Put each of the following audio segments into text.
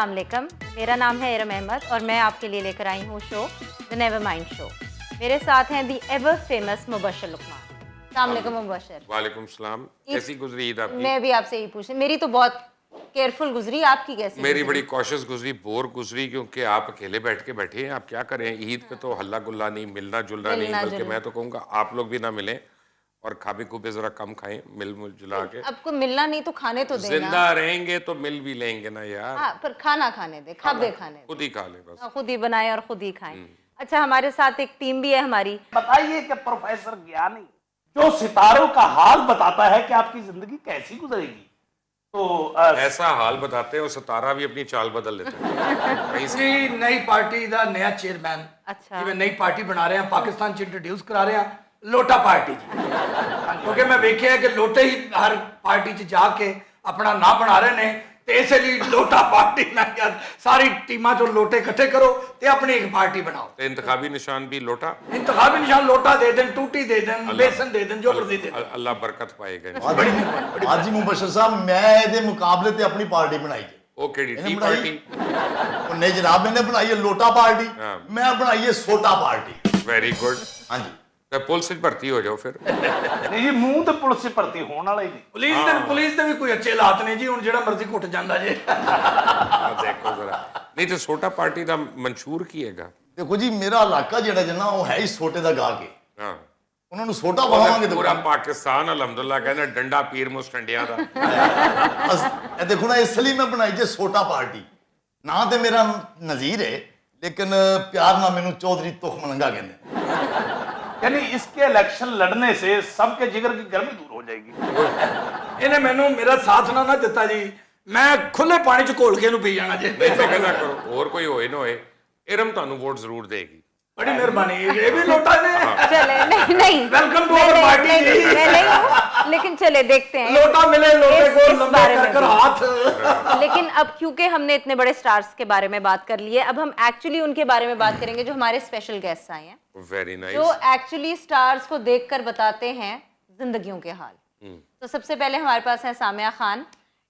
अस्सलाम वालेकुम, मेरा नाम है इरम अहमद और मैं आपके लिए लेकर आई हूँ show the never mind show. मेरे साथ हैं दी एवर फेमस मुबशर लुकमान। अस्सलाम वालेकुम मुबशर। वालेकुम सलाम। कैसी गुजरी ईद आपकी? मैं भी आपसे यही पूछ रही, मेरी तो बहुत केयरफुल गुजरी, आपकी कैसी मेरी गुजरी? बड़ी कॉशियस गुजरी, बोर गुजरी, क्योंकि आप अकेले बैठ के बैठे हैं। आप क्या करें, ईद पे तो हल्ला गुल्ला नहीं, मिलना जुलना नहीं, बल्कि मैं तो कहूँगा आप लोग भी ना मिलें और खाबे खूबे जरा कम खाएं, मिल जुला के। आपको मिलना नहीं तो खाने तो देना। जिंदा रहेंगे तो मिल भी लेंगे ना यार। हाँ, पर खाना खाने दे, खाबे खाने दे, खुद ही खा ले बस। खुद ही बनाए और खुद ही खाएं। अच्छा, हमारे साथ एक टीम भी है हमारी। बताइए कि प्रोफेसर ज्ञानी जो सितारों का हाल बताता है कि आपकी जिंदगी कैसी गुजरेगी, तो ऐसा हाल बताते हैं और सितारा भी अपनी चाल बदल लेते हैं कहीं से। जी नई पार्टी ਦਾ नया चेयरमैन अच्छा। ਜਿਵੇਂ ਨਈ ਪਾਰਟੀ ਬਣਾ ਰਹੇ ਆ ਪਾਕਿਸਤਾਨ ਚ ਇੰਟਰੋਡਿਊਸ ਕਰਾ ਰਹੇ ਆ ਲੋਟਾ ਪਾਰਟੀ ਜੀ ਕਿਉਂਕਿ ਮੈਂ ਵੇਖਿਆ ਕਿ ਲੋਟੇ ਹੀ ਹਰ ਪਾਰਟੀ ਚ ਜਾ ਕੇ ਆਪਣਾ ਨਾਂ ਬਣਾ ਰਹੇ ਨੇ ਤੇ ਇਸੇ ਲਈ ਲੋਟਾ ਪਾਰਟੀ ਮੈਂ ਕਿਹਾ ਸਾਰੀ ਟੀਮਾਂ ਚੋਂ ਲੋਟੇ ਇਕੱਠੇ ਕਰੋ ਤੇ ਆਪਣੀ ਇੱਕ ਪਾਰਟੀ ਬਣਾਓ तो इंतखाबी निशान भी लोटा। इंतखाबी निशान लोटा दे दें टूटी दे दें बेसन दे दें जो मर्जी दे दें अल्लाह बरकत पाएगा। ਅੱਜ ਹੀ ਮੁਬਸ਼ਰ ਸਾਹਿਬ ਮੈਂ ਇਹਦੇ ਮੁਕਾਬਲੇ ਤੇ ਆਪਣੀ ਪਾਰਟੀ ਬਣਾਈ ਹੈ। वो केड़ी ਇਹਨੇ टी ਬਣਾਈ पार्टी? ਉਹਨੇ ਜਨਾਬ ਇਹਨੇ ਬਣਾਈ ਹੈ ਲੋਟਾ ਪਾਰਟੀ, ਹਾਂ। ਮੈਂ ਬਣਾਈ ਹੈ ਸੋਟਾ ਪਾਰਟੀ। Very good. ਹਾਂਜੀ तो पुलिस में भर्ती हो जाओ फिर। नहीं जी मुंह तो पुलिस से भर्ती होने वाला ही नहीं। ਪੁਲਿਸ ਦੇ ਵੀ ਕੋਈ ਅੱਛੇ ਹਾਲਾਤ ਨੇ ਜੀ ਹੁਣ ਜਿਹੜਾ ਮਰਜ਼ੀ ਘੁੱਟ ਜਾਂਦਾ ਜੇ देखो जरा, नहीं तो सोटा पार्टी का मंशूर की हैगा। ਦੇਖੋ ਜੀ ਮੇਰਾ ਇਲਾਕਾ ਜਿਹੜਾ ਜਨਾ ਉਹ ਹੈ ਹੀ ਸੋਟੇ ਦਾ ਗਾ ਕੇ हाँ, ਉਹਨਾਂ ਨੂੰ ਸੋਟਾ ਪਾਵਾਂਗੇ ਤੇ पूरा पाकिस्तान अलहमदुल्ला कहना डंडा पीर मुस्टंडिया का। ਬਸ ਇਹ ਦੇਖੋ ਨਾ ਇਸ ਲਈ ਮੈਂ ਬਣਾਈ ਜੇ ਸੋਟਾ ਪਾਰਟੀ। ਨਾਂ ਤੇ ਮੇਰਾ ਨਜ਼ੀਰ ਹੈ ਲੇਕਿਨ ਪਿਆਰ ਨਾਲ ਮੈਨੂੰ ਚੌਧਰੀ ਤੁਖਮਲੰਗਾ ਕਹਿੰਦੇ। यानी इसके इलेक्शन लड़ने से सबके जिगर की गर्मी दूर हो जाएगी। ਇਹਨੇ ਮੈਨੂੰ ਮੇਰਾ ਸਾਥ ਨਾ ਦਿੱਤਾ ਜੀ ਮੈਂ ਖੁੱਲੇ ਪਾਣੀ ਚ ਘੋਲ ਕੇ ਇਹਨੂੰ ਪੀ ਜਾਣਾ ਜੇ नहीं तो कहना करो और कोई होए ना होए, इरम तानू वोट जरूर देगी। बड़ी मेहरबानी ये भी लोटा ने चले नहीं नहीं वेलकम टू मैं आवर नहीं- पार्टी नहीं- जी मैं नहीं हूँ, लेकिन चले देखते हैं लोटा मिले लोटे इस- को इस लंबे बारे में कर भी। हाथ लेकिन अब क्योंकि हमने इतने बड़े स्टार्स के बारे में बात कर ली है, अब हम एक्चुअली उनके बारे में बात करेंगे जो हमारे स्पेशल गेस्ट आए हैं, वेरी जो नाइस। एक्चुअली स्टार्स को देखकर बताते हैं जिंदगियों के हाल। तो सबसे पहले हमारे पास है Samia Khan,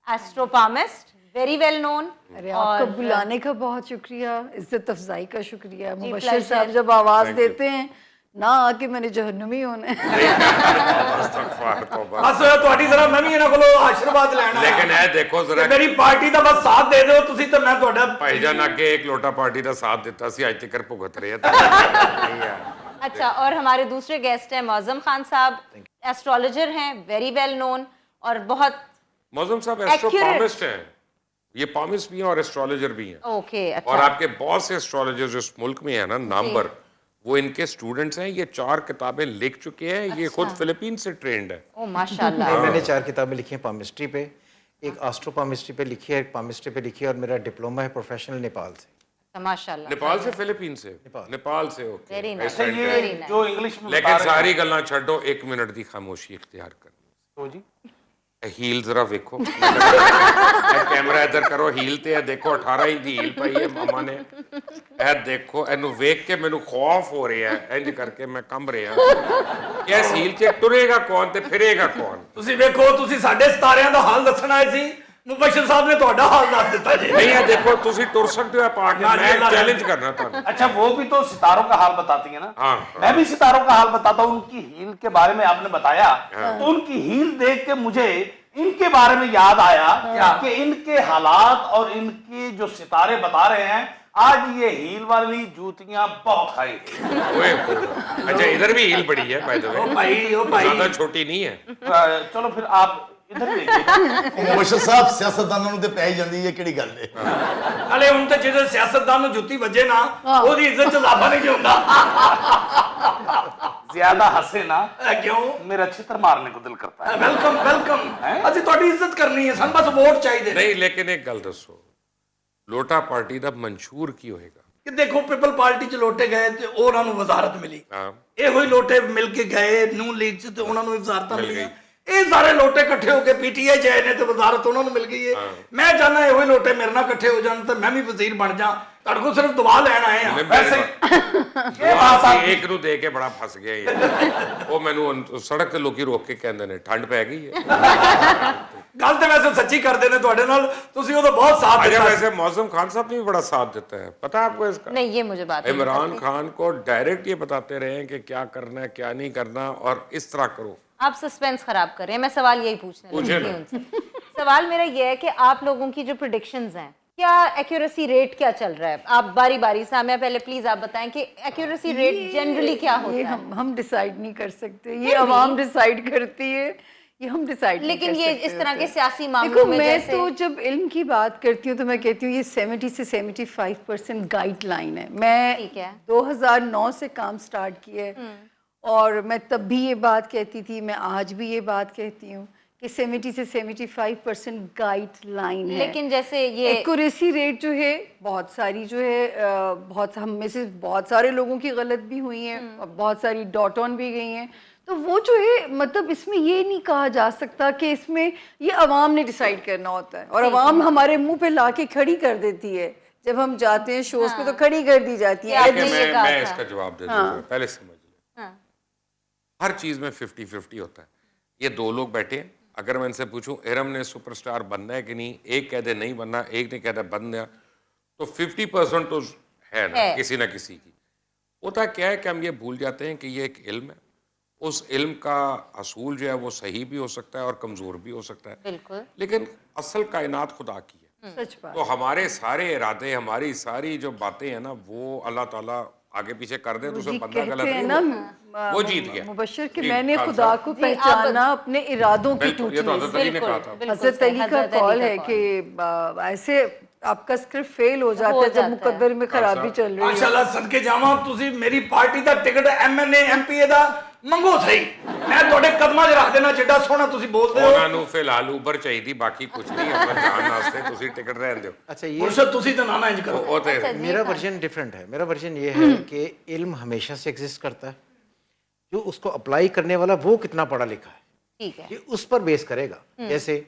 astropalmist, very well known. अरे आपको बुलाने का बहुत शुक्रिया, इज्जत अफजाई का शुक्रिया। मुबशर pleasure। साहब जब आवाज देते हैं ना आके मैंने जहन्नमी होना है। अस्तगफार तौबा। बस ਤੁਹਾਡੀ ਜ਼ਰਾ ਮੈਂ ਵੀ ਇਹਨਾਂ ਕੋਲੋਂ ਆਸ਼ੀਰਵਾਦ ਲੈਣਾ लेकिन है देखो जरा, ਮੇਰੀ ਪਾਰਟੀ ਦਾ ਬਸ ਸਾਥ ਦੇ ਦਿਓ ਤੁਸੀਂ ਤੇ ਮੈਂ ਤੁਹਾਡਾ भाईजान अगे एक लोटा पार्टी का साथ दिता सी, अज तक भुगत रहे नहीं यार। अच्छा, और हमारे दूसरे गेस्ट हैं मौजम खान साहब, एस्ट्रोलॉजर हैं, वेरी वेल नोन और बहुत मौजम साहब Accurate। एस्ट्रोपामिस्ट हैं, ये पामिस्ट भी हैं और एस्ट्रोलॉजर भी हैं। ओके। और अच्छा, आपके बहुत से एस्ट्रोलॉजर जो इस मुल्क में है ना नामवर, वो इनके स्टूडेंट्स हैं। ये 4 किताबें लिख चुके हैं। ये खुद फिलीपीन से ट्रेंड है। ओ माशाल्लाह। मैंने 4 किताबें लिखी हैं पामिस्ट्री पे, एक एस्ट्रो पामिस्ट्री पे लिखी है, एक पामिस्ट्री पे लिखी है और मेरा डिप्लोमा है प्रोफेशनल नेपाल से। माशाल्लाह। नेपाल से फिलीपीन से नेपाल से ओके। Very nice। ऐसा ये Very nice। जो इंग्लिश में बता लेकिन रहे सारी गल्लां छड्डो, 1 मिनट की खामोशी इख्तियार कर। हो जी हील जरा वेखो। कैमरा इधर करो, हील ते देखो 18 इंच दी हील पाई है मामा ने। ए देखो एनु वेख के मैनू खौफ हो रहा है, इंज करके मैं कंब रहा कि इस हील च टुरेगा कौन ते फिरेगा कौन। ਤੁਸੀਂ ਵੇਖੋ ਤੁਸੀਂ ਸਾਡੇ ਸਿਤਾਰਿਆਂ ਦਾ ਹਾਲ ਦੱਸਣਾ ਸੀ ਮੁਬਸ਼ਰ ਸਾਹਿਬ ਨੇ ਤੁਹਾਡਾ ਹਾਲ ਦੱਸ ਦਿੱਤਾ ਜੀ नहीं है देखो तुसी टुर सकते हो पा के, मैं चैलेंज करना था। अच्छा वो भी तो सितारों का हाल बताती है ना। हाँ, मैं भी सितारों का हाल बताता हूँ। उनकी हील के बारे में आपने बताया तो उनकी हील देख के मुझे इनके बारे में याद आया कि इनके हालात और इनके जो सितारे बता रहे हैं, आज ये हील वाली जूतियां बहुत खाएंगे। ओए अच्छा, इधर भी हील पड़ी है बाय द वे, ओ भाई ज्यादा छोटी नहीं है। चलो फिर आप इधर देखिए। ਮੁਬਸ਼ਰ ਸਾਹਿਬ ਸਿਆਸਤਦਾਨਾਂ ਨੂੰ ਤੇ ਪੈ ਹੀ ਜਾਂਦੀ ਹੈ, ਕਿਹੜੀ ਗੱਲ ਹੈ। ਅਲੇ ਹੁਣ ਤੇ ਜਦੋਂ ਸਿਆਸਤਦਾਨ ਨੂੰ ਜੁੱਤੀ ਵੱਜੇ ਨਾ ਉਹਦੀ ਇੱਜ਼ਤ ਚ ਇਜ਼ਾਫਾ ਨਹੀਂ ਹੁੰਦਾ ज्यादा हंसे ना, ਕਿਉਂ मेरा छित्र मारने को दिल करता है। ਵੈਲਕਮ ਵੈਲਕਮ ਅਸੀਂ ਤੁਹਾਡੀ ਇੱਜ਼ਤ ਕਰਨੀ ਹੈ ਸਾਨੂੰ ਬਸ ਵੋਟ ਚਾਹੀਦੇ ਨੇ नहीं लेकिन एक गल दसो, लोटा पार्टी का मंशूर की होएगा? ਕਿ ਦੇਖੋ ਪੀਪਲ ਪਾਰਟੀ ਚ ਲੋਟੇ ਗਏ ਤੇ ਉਹਨਾਂ ਨੂੰ ਵਜ਼ਾਰਤ ਮਿਲੀ हाँ, ਇਹੋ ਹੀ ਲੋਟੇ ਮਿਲ ਕੇ ਗਏ ਨੂੰ ਲੀਗ ਚ ਤੇ ਉਹਨਾਂ ਨੂੰ ਵੀ ਵਜ਼ਾਰਤਾਂ ਮਿਲੀਆਂ ਇਹ ਸਾਰੇ ਲੋਟੇ ਇਕੱਠੇ ਹੋ ਕੇ ਪੀਟੀਆਈ ਚ ਆਏ ਨੇ ਤੇ ਵਜ਼ਾਰਤ ਉਹਨਾਂ ਨੂੰ ਮਿਲ ਗਈ ਹੈ। ਮੈਂ ਚਾਹੁੰਦਾ ਇਹੋ ਹੀ ਲੋਟੇ ਮੇਰੇ ਨਾਲ ਇਕੱਠੇ ਹੋ ਜਾਣ ਤੇ ਮੈਂ ਵੀ ਵਜ਼ੀਰ ਬਣ ਜਾ। ਤੁਹਾਡੇ ਕੋਲ ਸਿਰਫ ਦੁਆ ਲੈਣ ਆਏ ਆ। ਵੈਸੇ ਇਹ ਬਾਤ ਇੱਕ ਨੂੰ ਦੇ ਕੇ ਬੜਾ ਫਸ ਗਿਆ ਯਾਰ। ਉਹ ਮੈਨੂੰ ਸੜਕ ਤੇ ਲੋਕੀ ਰੋਕ ਕੇ ਕਹਿੰਦੇ ਨੇ ਠੰਡ ਪੈ ਗਈ ਹੈ। ਗੱਲ ਤੇ ਵੈਸੇ ਸੱਚੀ ਕਰਦੇ ਨੇ ਤੁਹਾਡੇ ਨਾਲ, ਤੁਸੀਂ ਉਹਦਾ ਬਹੁਤ ਸਾਥ अच्छा ਦਿੱਤਾ। वैसे मौसम खान साहब ने भी बड़ा साथ देता है, पता है आपको इसका? नहीं, ये मुझे बात नहीं इमरान पता। खान को डायरेक्ट ये बताते रहे हैं कि क्या करना है क्या नहीं करना और इस तरह करो। आप सस्पेंस खराब कर रहे हैं, मैं सवाल यही पूछने पूछे लगी थी उनसे। सवाल मेरा ये है कि आप लोगों की जो प्रेडिक्शंस हैं, क्या एक्यूरेसी रेट क्या चल रहा है? आप बारी बारी से हमें पहले प्लीज आप बताएं कि एक्यूरेसी रेट जनरली क्या होता ये है? हम डिसाइड नहीं कर सकते, ये आवाम डिसाइड करती है, ये हम डिसाइड नहीं लेकिन कर ये सकते इस तरह के होते। सियासी देखो मामलों में मैं जैसे तो जब इल्म की बात करती हूँ तो मैं कहती हूँ ये 70 से 75% गाइडलाइन है। मैं ठीक है। 2009 से काम स्टार्ट किया है और मैं तब भी ये बात कहती थी, मैं आज भी ये बात कहती हूँ कि 70 से 75% गाइडलाइन है। लेकिन जैसे ये एक्यूरेसी रेट जो है बहुत सारी जो है बहुत हम में से बहुत सारे लोगों की गलत भी हुई हैं और बहुत सारी डॉट ऑन भी गई हैं, तो वो जो है मतलब इसमें ये नहीं कहा जा सकता कि इसमें ये अवाम ने डिसाइड करना होता है और अवाम हमारे मुंह पे लाके खड़ी कर देती है। जब हम जाते हैं शोज पे तो खड़ी कर दी जाती है। आपने कि ये कहा मैं था। इसका जवाब दे दूंगा, पहले समझ लो। हाँ, हर चीज में 50-50 होता है। ये दो लोग बैठे हैं, अगर मैं इनसे पूछूं इरम ने सुपरस्टार बनना है कि नहीं, एक कह दे नहीं बनना, एक ने कह दे बनना, तो 50% तो है ना किसी ना किसी की। होता क्या है कि हम ये भूल जाते हैं कि ये एक इल्म है। उस इल्म का असूल जो है वो सही भी हो सकता है और कमज़ोर भी हो सकता है, बिल्कुल। लेकिन असल कायनात खुदा की है। सच बात। तो हमारे सारे इरादे, हमारी सारी जो बातें हैं ना, वो अल्लाह ताला आगे पीछे कर दे तो जी उसे बंदा गलत कहते हैं नहीं ना होता। वो जीत गया। मुबशर कि जी, मैंने खान खुदा साहब। को जी, आप पहचाना अपने इरादों की बिल्कुल, ये तो टूटने हज़रत अली ने कहा था। बिल्कुल हज़रत सही, अली का हज़रत अली कॉल का है कॉल। कि ऐसे आपका स्क्रिप्ट फेल हो जाता है जाता जब मुकद्दर में खराबी चल रही है। माशाअल्लाह सदके जावां, ਤੁਸੀਂ ਮੇਰੀ ਪਾਰਟੀ ਦਾ ਟਿਕਟ MNA MPA ਦਾ ਮੰਗੋ ਸਹੀ, ਮੈਂ ਤੁਹਾਡੇ ਕਦਮਾਂ 'ਚ ਰੱਖ ਦੇਣਾ, ਜਿੱਡਾ ਸੋਹਣਾ ਤੁਸੀਂ ਬੋਲਦੇ ਹੋ। ਉਹਨਾਂ ਨੂੰ ਫਿਲਹਾਲ ਉਬਰ ਚਾਹੀਦੀ, ਬਾਕੀ ਕੁਝ ਨਹੀਂ ਹੈ। ਪਰ ਜਾਣ ਵਾਸਤੇ ਤੁਸੀਂ ਟਿਕਟ ਰਹਿਣ ਦਿਓ। अच्छा ये ਮੁਰਸ਼ਦ ਤੁਸੀਂ ਤਾਂ ਨਾ ਇੰਜ ਕਰੋ। ਉਹ ਤੇ मेरा वर्जन डिफरेंट है। मेरा वर्जन ये है कि इल्म हमेशा से एग्जिस्ट करता है, जो उसको अप्लाई करने वाला वो कितना पढ़ा लिखा है ठीक है। ये उस पर बेस करेगा। जैसे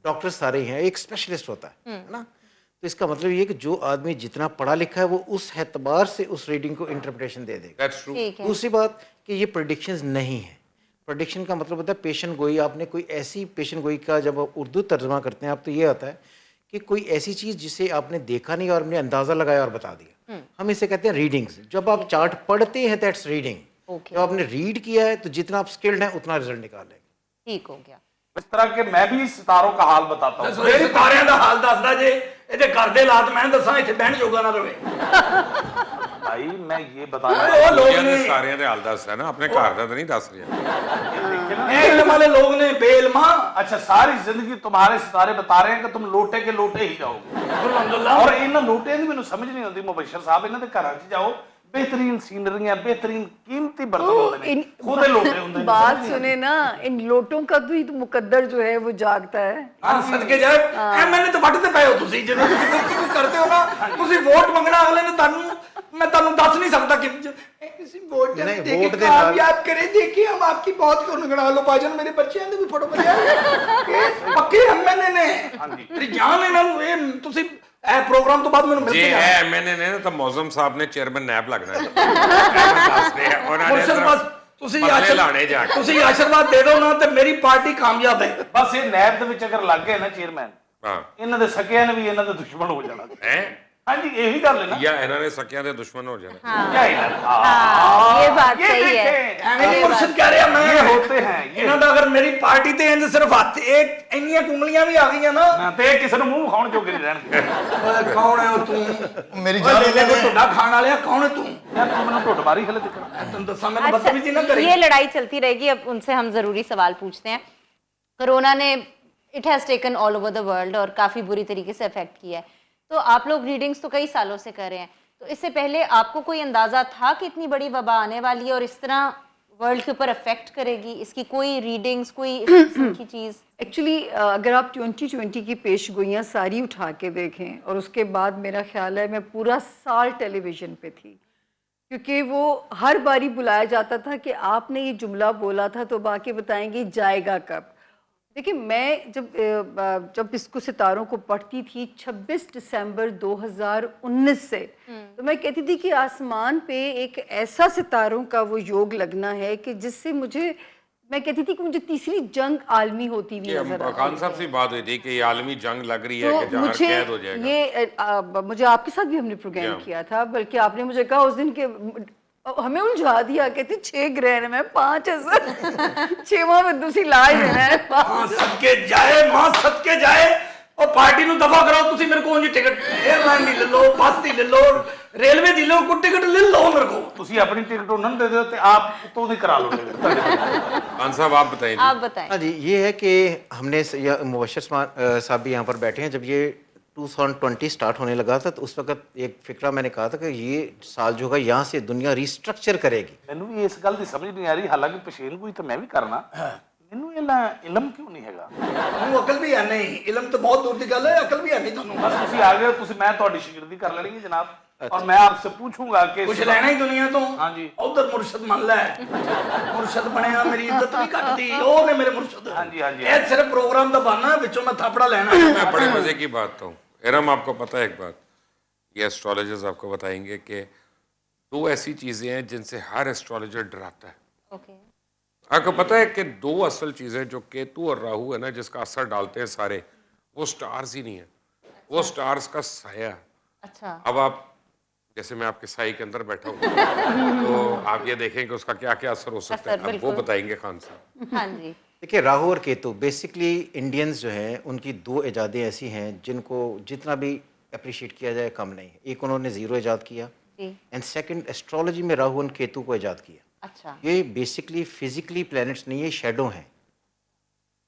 डॉक्टर सारे हैं, एक स्पेशलिस्ट होता है ना, तो इसका मतलब ये कि जो आदमी जितना पढ़ा लिखा है वो उस एतबार से उस रीडिंग को इंटरप्रिटेशन दे देगा। That's true. ठीक है। दूसरी बात कि ये प्रेडिक्शंस नहीं है। प्रेडिक्शन का मतलब होता है पेशन गोई। आपने कोई ऐसी पेशन गोई का जब आप उर्दू तर्जमा करते हैं आप, तो ये आता है कि कोई ऐसी चीज़ जिसे आपने देखा नहीं और आपने अंदाज़ा लगाया और बता दिया। हम इसे कहते हैं रीडिंग्स। जब आप चार्ट पढ़ते हैं दैट्स रीडिंग। Okay. जब आपने रीड किया है तो जितना आप स्किल्ड हैं उतना रिजल्ट निकाल लेंगे। ठीक हो गया। इस तरह के मैं भी सितारों का हाल बताता हूँ। ਮੇਰੇ ਤਾਰਿਆਂ ਦਾ ਹਾਲ ਦੱਸਦਾ ਜੇ, ਇਹਦੇ ਘਰ ਦੇ ਹਾਲਾਤ ਮੈਂ ਦੱਸਾਂ, ਇੱਥੇ ਬਹਿਣ ਜੋਗਾ ਨਾ ਰਵੇ। भाई मैं ये बताना ਉਹ ਲੋਕ ਦੁਨੀਆ ਨੇ, ਦੇ ਸਾਰਿਆਂ ਦੇ ਹਾਲ ਦੱਸਦਾ ਨਾ, ਆਪਣੇ ਘਰ ਦਾ ਤਾਂ ਨਹੀਂ ਦੱਸ ਰਿਹਾ। ਇਹ ਇਲਮ ਵਾਲੇ ਲੋਕ ਨੇ ਬੇਇਲਮਾਂ। अच्छा सारी जिंदगी तुम्हारे सितारे बता रहे हैं कि तुम लोटे के लोटे ही जाओगे। ਅਲਹਮਦੁਲਿल्लाह। और इन लोटे की मैंने समझ नहीं आती मुबशर साहब, इन्हों के घर च जाओ, बेहतरीन सीनरियां, बेहतरीन कीमती बर्तन होते हैं, खुद लोटे होंगे। बात सुने ना, इन लोटों का भी तो मुकद्दर जो है वो जागता है। ਹਾਂ ਸਦਕੇ ਜਾਏ, MNA ਤਾਂ ਵੱਢਦੇ ਪਏ ਹੋ ਤੁਸੀਂ, ਜਦੋਂ ਤੁਸੀਂ ਕੁਝ ਕਰਦੇ ਹੋ ਨਾ, ਤੁਸੀਂ ਵੋਟ ਮੰਗਣਾ ਅਗਲੇ ਨੇ ਤੁਹਾਨੂੰ, मैं ਤੁਹਾਨੂੰ ਦੱਸ नहीं सकता कि किसी वोट नहीं, देके वोट दे नाल- कामयाब करे, देखिए हम आपकी बहुत गुणगुना लो भाईजान, मेरे बच्चे आंਦੇ ਵੀ ਫੜੋ ਬਜਾ ਪੱਕੇ MNA ਨੇ। ਤੇਰੀ ਜਾਨ ਇਹਨਾਂ ਨੂੰ, ਇਹ ਤੁਸੀਂ ਇਹ ਪ੍ਰੋਗਰਾਮ ਤੋਂ ਬਾਅਦ ਮੈਨੂੰ ਮਿਲ ਜੇ ਕੇ ਇਹ MNA ਨੇ ਨਾ ਤਾਂ ਮੌਜ਼ਮ ਸਾਹਿਬ ਨੇ ਚੇਅਰਮੈਨ ਨੈਬ ਲੱਗਣਾ ਹੈ। ਦੱਸਦੇ ਆ ਉਹਨਾਂ ਨੇ ਮੁਰਸ਼ਦ ਬਸ ਤੁਸੀਂ ਪਤਲੇ ਲਾਣੇ ਜਾ ਕੇ। ਤੁਸੀਂ ਆਸ਼ੀਰਵਾਦ ਦੇ ਦਿਓ ਨਾ ਤੇ ਮੇਰੀ ਪਾਰਟੀ ਕਾਮਯਾਬ ਹੈ। बस ये नैब ਦੇ ਵਿੱਚ ਅਗਰ ਲੱਗ ਗਏ ਨਾ ਚੇਅਰਮੈਨ, ਹਾਂ ਇਹਨਾਂ ਦੇ ਸਕਿਆਂ ਨੇ ਵੀ ਇਹਨਾਂ ਦੇ ਦੁਸ਼ਮਣ ਹੋ ਜਾਣਾ। ਹੈ ਹਾਂਜੀ ਇਹੀ ਗੱਲ ਹੈ ਨਾ। ਜਾਂ ਇਹਨਾਂ ਨੇ ਸਕਿਆਂ ਦੇ ਦੁਸ਼ਮਣ ਹੋ ਜਾਣਾ। क्या ही ना। हाँ, ये बात ये सही है। देखें, ਐਵੇਂ ਨਹੀਂ ਮੁਰਸ਼ਦ ਕਹਿ ਰਿਹਾ ਮੈਂ, ये होते हैं ये। ਇਹਨਾਂ ਦਾ ਅਗਰ ਮੇਰੀ ਪਾਰਟੀ ਤੇ ਇੰਜ ਸਿਰਫ ਹੱਥ, ਇਹ ਇੰਨੀਆਂ ਕੁੰਗਲੀਆਂ ਵੀ ਆ ਗਈਆਂ ਨਾ। ਨਾ ਤੇ ਕਿਸੇ ਨੂੰ ਮੂੰਹ ਖਾਣ ਜੋਗੇ ਨਹੀਂ ਰਹਿਣਗੇ। ਓਏ ਕੌਣ ਹੈ ਉਹ ਤੂੰ? ਮੇਰੀ ਓਏ ਜਾਨ ਲੈ ਲੈ ਤੁਹਾਡਾ ਖਾਣ ਵਾਲਿਆ ਕੌਣ ਹੈ ਤੂੰ? ਯਾਰ ਤੂੰ ਮੈਨੂੰ ਢੁੱਡ ਮਾਰੀ ਹਲੇ ਤੱਕ। ਤੈਨੂੰ ਦੱਸਾਂ, ਮੈਨੂੰ ਬਦਤਮੀਜ਼ੀ ਨਾ ਕਰੀ। ये लड़ाई चलती रहेगी। अब उनसे हम ज़रूरी सवाल पूछते हैं। कोरोना ने it has taken all over the world और काफ़ी बुरी तरीके से अफेक्ट किया है। तो आप लोग रीडिंग्स तो कई सालों से कर रहे हैं, तो इससे पहले आपको कोई अंदाज़ा था कि इतनी बड़ी वबा आने वाली है और इस तरह वर्ल्ड के ऊपर अफेक्ट करेगी? इसकी कोई रीडिंग्स, कोई इस किस्म की चीज़? एक्चुअली अगर आप 2020 की पेशगोइयाँ सारी उठा के देखें और उसके बाद मेरा ख्याल है मैं पूरा साल टेलीविज़न पे थी, क्योंकि वो हर बारी बुलाया जाता था कि आपने ये जुमला बोला था तो बाकी बताएंगे जाएगा कब, देखिए मैं जब इसको सितारों को पढ़ती थी 26 दिसंबर 2019 से, तो मैं कहती थी कि आसमान पे एक ऐसा सितारों का वो योग लगना है कि जिससे मैं कहती थी कि मुझे तीसरी जंग आलमी होती हुई नजर आ खान साहब से बात हुई थी कि ये आलमी जंग लग रही है तो कि जहाँ मुझे कैद हो जाएगा। ये मुझे आपके साथ भी हमने प्रोग्राम किया था, बल्कि आपने मुझे कहा उस दिन के हमें उलझा दिया, कहते 6 ग्रहण में 5 ऐसा 6वां में दूसरी लाज है। मां सदके जाए, मां सदके जाए, और पार्टी ਨੂੰ ਦਫਾ ਕਰਾਓ ਤੁਸੀਂ ਮੇਰੇ ਕੋਲ ਉਂਝ ਟਿਕਟ 에ਅਰਲਾਈਨ ਦੀ ਲੈ ਲਓ, ਬੱਸ ਦੀ ਲੈ ਲਓ, ਰੇਲਵੇ ਦੀ ਲੈ ਲਓ, ਕੋਈ ਟਿਕਟ ਲੈ ਲਓ ਮੇਰੇ ਕੋਲ। ਤੁਸੀਂ ਆਪਣੀ ਟਿਕਟ ਉਹਨਾਂ ਨੂੰ ਦੇ ਦਿਓ ਤੇ ਆਪ ਤੋਂ ਦੀ ਕਰਾ ਲਓ ਟਿਕਟ। खान साहब आप बताइए जी। आप बताएं। हाँ जी, ये है कि हमने मुबशर साहब भी यहाँ पर बैठे हैं। जब ये 2020 स्टार्ट होने लगा था तो उस वक्त एक फिक्रा मैंने कहा था कि ये साल जो होगा यहाँ से दुनिया रिस्ट्रक्चर करेगी। ਮੈਨੂੰ ਵੀ ਇਸ ਗੱਲ ਦੀ ਸਮਝ ਨਹੀਂ ਆ ਰਹੀ, ਹਾਲਾਂਕਿ ਪਸ਼ੇਨ ਕੋਈ ਤਾਂ ਮੈਂ ਵੀ ਕਰਨਾ, ਮੈਨੂੰ ਇਲਮ ਕਿਉਂ ਨਹੀਂ ਹੈਗਾ? ਤੁਹਾਨੂੰ ਅਕਲ ਵੀ ਹੈ ਨਹੀਂ, ਇਲਮ ਤਾਂ ਬਹੁਤ ਦੂਰ ਦੀ ਗੱਲ ਹੈ, ਅਕਲ ਵੀ ਹੈ ਨਹੀਂ ਤੁਹਾਨੂੰ। बस ਤੁਸੀਂ ਆ ਗਏ, ਤੁਸੀਂ ਮੈਂ ਤੁਹਾਡੀ ਸ਼ਾਗਿਰਦੀ ਕਰ ਲੈਣੀ ਹੈ ਜਨਾਬ, और मैं आपसे पूछूंगा कि ਕੁਛ ਲੈਣਾ ਹੀ ਦੁਨੀਆ ਤੋਂ। हाँ जी। ਉਧਰ ਮੁਰਸ਼ਦ ਮੰਨ ਲੈ, ਮੁਰਸ਼ਦ ਬਣਿਆ ਮੇਰੀ ਇੱਜ਼ਤ ਵੀ ਘਟਦੀ, ਉਹ ਨੇ ਮੇਰੇ ਮੁਰਸ਼ਦ। हाँ जी, हाँ जी। ਇਹ ਸਿਰਫ ਪ੍ਰੋਗਰਾਮ ਦਾ ਬਹਾਨਾ, ਵਿੱਚੋਂ ਮੈਂ ਥਾਪੜਾ ਲੈਣਾ। मैं बड़े मजे की बात हूँ इरम, आपको पता है एक बात, ये एस्ट्रोलॉजर्स आपको बताएंगे कि 2 ऐसी चीजें हैं जिनसे हर एस्ट्रोलॉजर डराता है। ओके। आपको पता है कि 2 असल चीजें जो केतु और राहु है ना, जिसका असर डालते हैं सारे, वो स्टार्स ही नहीं है, वो स्टार्स का साया है। अच्छा। अब आप जैसे मैं आपके साई के अंदर बैठा हूँ तो आप ये देखें कि उसका क्या क्या असर हो सकता है, अब वो बिल्कुल। बताएंगे खान साहब। हाँ जी। देखिए, राहु और केतु बेसिकली इंडियंस जो हैं उनकी 2 इजादें ऐसी हैं जिनको जितना भी अप्रिशिएट किया जाए कम नहीं है। एक उन्होंने ज़ीरो इजाद किया, जी। एंड सेकंड एस्ट्रोलॉजी में राहु और केतु को इजाद किया। अच्छा। ये बेसिकली फिजिकली प्लैनेट्स नहीं है, शेडो हैं।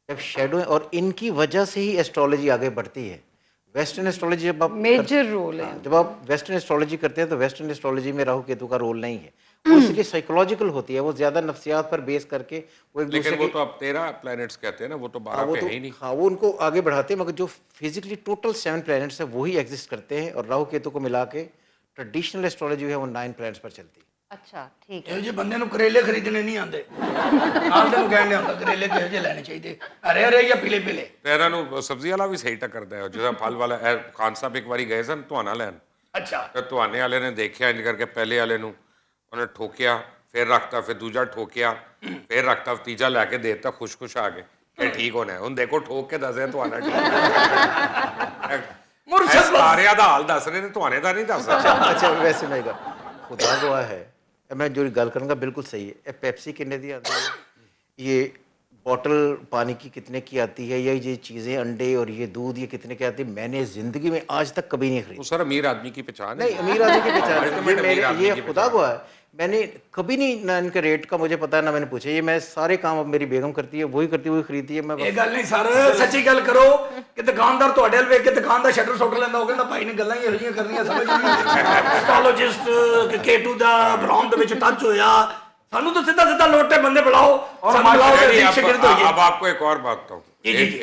जब शेडो हैं और इनकी वजह से ही एस्ट्रोलॉजी आगे बढ़ती है। वेस्टर्न एस्ट्रोलॉजी जब आप मेजर रोल है। जब आप वेस्टर्न एस्ट्रोलॉजी करते हैं तो वेस्टर्न एस्ट्रोलॉजी में राहु केतु का रोल नहीं है, वो इसलिए साइकोलॉजिकल होती है, वो ज़्यादा नफ्सियात पर बेस करके वो एक लेकिन दूसरे वो की तो अब 13 प्लैनेट्स कहते हैं ना, वो तो 12 वो पे तो है ही नहीं। हाँ, वो उनको आगे बढ़ाते हैं, मगर जो फिजिकली टोटल 7 प्लैनेट्स है वही एग्जिस्ट करते हैं, और राहु केतु को मिला के ट्रेडिशनल एस्ट्रोलॉजी है वो 9 प्लैनेट्स पर चलती है। अच्छा, ठीक है। ਇਹੋ ਜਿਹੇ ਬੰਦੇ ਨੂੰ ਕਰੇਲੇ ਖਰੀਦਣੇ ਨਹੀਂ ਆਉਂਦੇ, ਨਾਲ ਦੇ ਨੂੰ ਕਹਿਣ ਹੁੰਦਾ ਕਰੇਲੇ ਕਿਹੋ ਜਿਹੇ ਲੈਣੇ ਚਾਹੀਦੇ, ਹਰੇ ਹਰੇ ਜਾਂ ਪੀਲੇ ਪੀਲੇ। ਤੇ ਇਹਨਾਂ ਨੂੰ ਸਬਜ਼ੀ ਵਾਲਾ ਵੀ ਸਹੀ ਟੱਕਰਦਾ ਹੈ, ਜਿਹਦਾ ਫਲ ਵਾਲਾ ਹੈ। ਖਾਨ ਸਾਹਿਬ ਇੱਕ ਵਾਰੀ ਗਏ ਸਨ ਧੁਆਨਾ ਲੈਣ, ਅੱਛਾ। ਤੇ ਧੁਆਨੇ ਵਾਲੇ ਨੇ ਦੇਖਿਆ ਇੰਜ ਕਰਕੇ, ਪਹਿਲੇ ਵਾਲੇ ਨੂੰ ਉਹਨੇ ਠੋਕਿਆ, ਫਿਰ ਰੱਖਤਾ, ਫਿਰ ਦੂਜਾ ਠੋਕਿਆ, ਫਿਰ ਰੱਖਤਾ, ਤੀਜਾ ਲੈ ਕੇ ਦੇ ਦਿੱਤਾ, ਖੁਸ਼ ਆ ਗਏ ਕਿ ਠੀਕ ਹੋਣਾ ਹੈ। ਹੁਣ ਦੇਖੋ ਠੋਕ ਕੇ ਦੱਸਿਆ ਧੁਆਨਾ ਠੀਕ ਮੁਰਸ਼ਦ ਸਾਰਿਆਂ ਦਾ ਹਾਲ ਦੱਸ ਰਹੇ ਨੇ, ਧੁਆਨੇ ਦਾ ਨਹੀਂ ਦੱਸ ਰਹੇ। अच्छा वैसे मैं खुदा गवाह है, मैं जो गल करूँगा बिल्कुल सही है। पेप्सी कितने दी आती है, ये बॉटल पानी की कितने की आती है, या ये चीज़ें अंडे और ये दूध ये कितने की आती है, मैंने ज़िंदगी में आज तक कभी नहीं खरीदी। वो सर अमीर आदमी की पहचान है। नहीं, अमीर आदमी की पहचान है, अमीर ये मेरे आदमी ये की खुदा पहचान गवाह है, मैंने कभी नहीं, ना इनके रेट का मुझे पता है ना मैंने पूछा। ये मैं सारे काम अब मेरी बेगम करती है, वही करती है, वही खरीदती है। मैं ਇਹ ਗੱਲ ਨਹੀਂ ਸਰ, ਸੱਚੀ ਗੱਲ ਕਰੋ ਕਿ ਦੁਕਾਨਦਾਰ ਤੁਹਾਡੇ ਵੱਲ ਵੇਖ ਕੇ ਦੁਕਾਨ ਦਾ ਸ਼ਟਰ ਸੁੱਟ ਲੈਂਦਾ, ਉਹ ਕਹਿੰਦਾ ਭਾਈ ਨੇ ਗੱਲਾਂ ਹੀ ਇਹੋ ਜਿਹੀਆਂ ਕਰਨੀਆਂ, ਸਮਝ ਨਹੀਂ। ਐਸਟ੍ਰੋਲੋਜਿਸਟ ਕੇਟੂ ਦਾ ਬ੍ਰਾਊਨ ਦੇ ਵਿੱਚ ਟੱਚ ਹੋਇਆ, ਸਾਨੂੰ ਤਾਂ ਸਿੱਧਾ ਸਿੱਧਾ ਲੋਟੇ ਬੰਦੇ ਬੁਲਾਓ, ਸਾਨੂੰ ਬੁਲਾਓ ਤੇ ਅਸੀਂ ਸ਼ਾਗਿਰਦ होइए। अब आपको एक और बात बताऊं,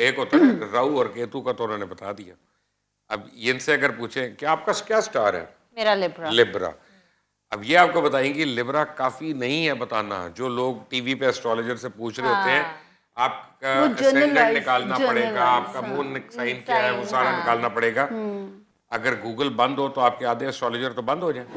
एक होता है राहु और केतु का, तो उन्होंने बता दिया। अब इनसे अगर पूछें कि आपका क्या स्टार है, मेरा लिब्रा। लिब्रा। अब ये आपको बताएंगे लिब्रा काफी नहीं है बताना, जो लोग टीवी पे एस्ट्रोलॉजर से पूछ रहे होते हैं आपका वो ascendant generalize- निकालना पड़ेगा, generalize, आपका हाँ। मून साइन क्या है वो सारा निकालना पड़ेगा। अगर गूगल बंद हो तो आपके आधे एस्ट्रोलॉजर तो बंद हो जाए।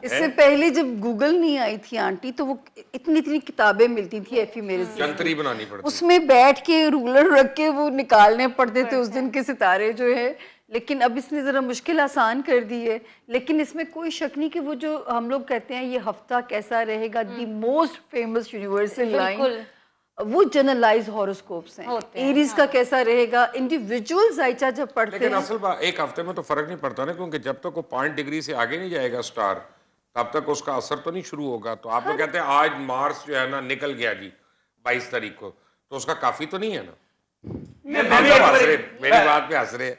इससे पहले जब गूगल नहीं आई थी आंटी, तो वो इतनी इतनी किताबें मिलती थी एफी मेरे से, जंतरी बनानी पड़ती। उसमें बैठ के रूलर रख के वो निकालने पड़ते थे उस दिन के सितारे जो है। लेकिन अब इसने ज़रा मुश्किल आसान कर दी है। लेकिन इसमें कोई शक नहीं कि वो जो हम लोग कहते हैं ये हफ्ता कैसा रहेगा, the most famous universal line, बिल्कुल। वो जनरलाइज हॉरोस्कोप्स हैं। होते हैं, एरीज का कैसा रहेगा, इंडिविजुअल जायचा जब पढ़ते लेकिन हैं। असल बात एक हफ्ते में तो फर्क नहीं पड़ता ना, क्योंकि जब तक वो 5 डिग्री से आगे नहीं जाएगा स्टार, तब तक उसका असर तो नहीं शुरू होगा। तो आप लोग कहते हैं आज मार्स जो है ना निकल गया जी 22 तारीख को, तो उसका काफी तो नहीं है ना। मैं भी एक हंस बार- रहे, मेरी बात पे हंस रहे।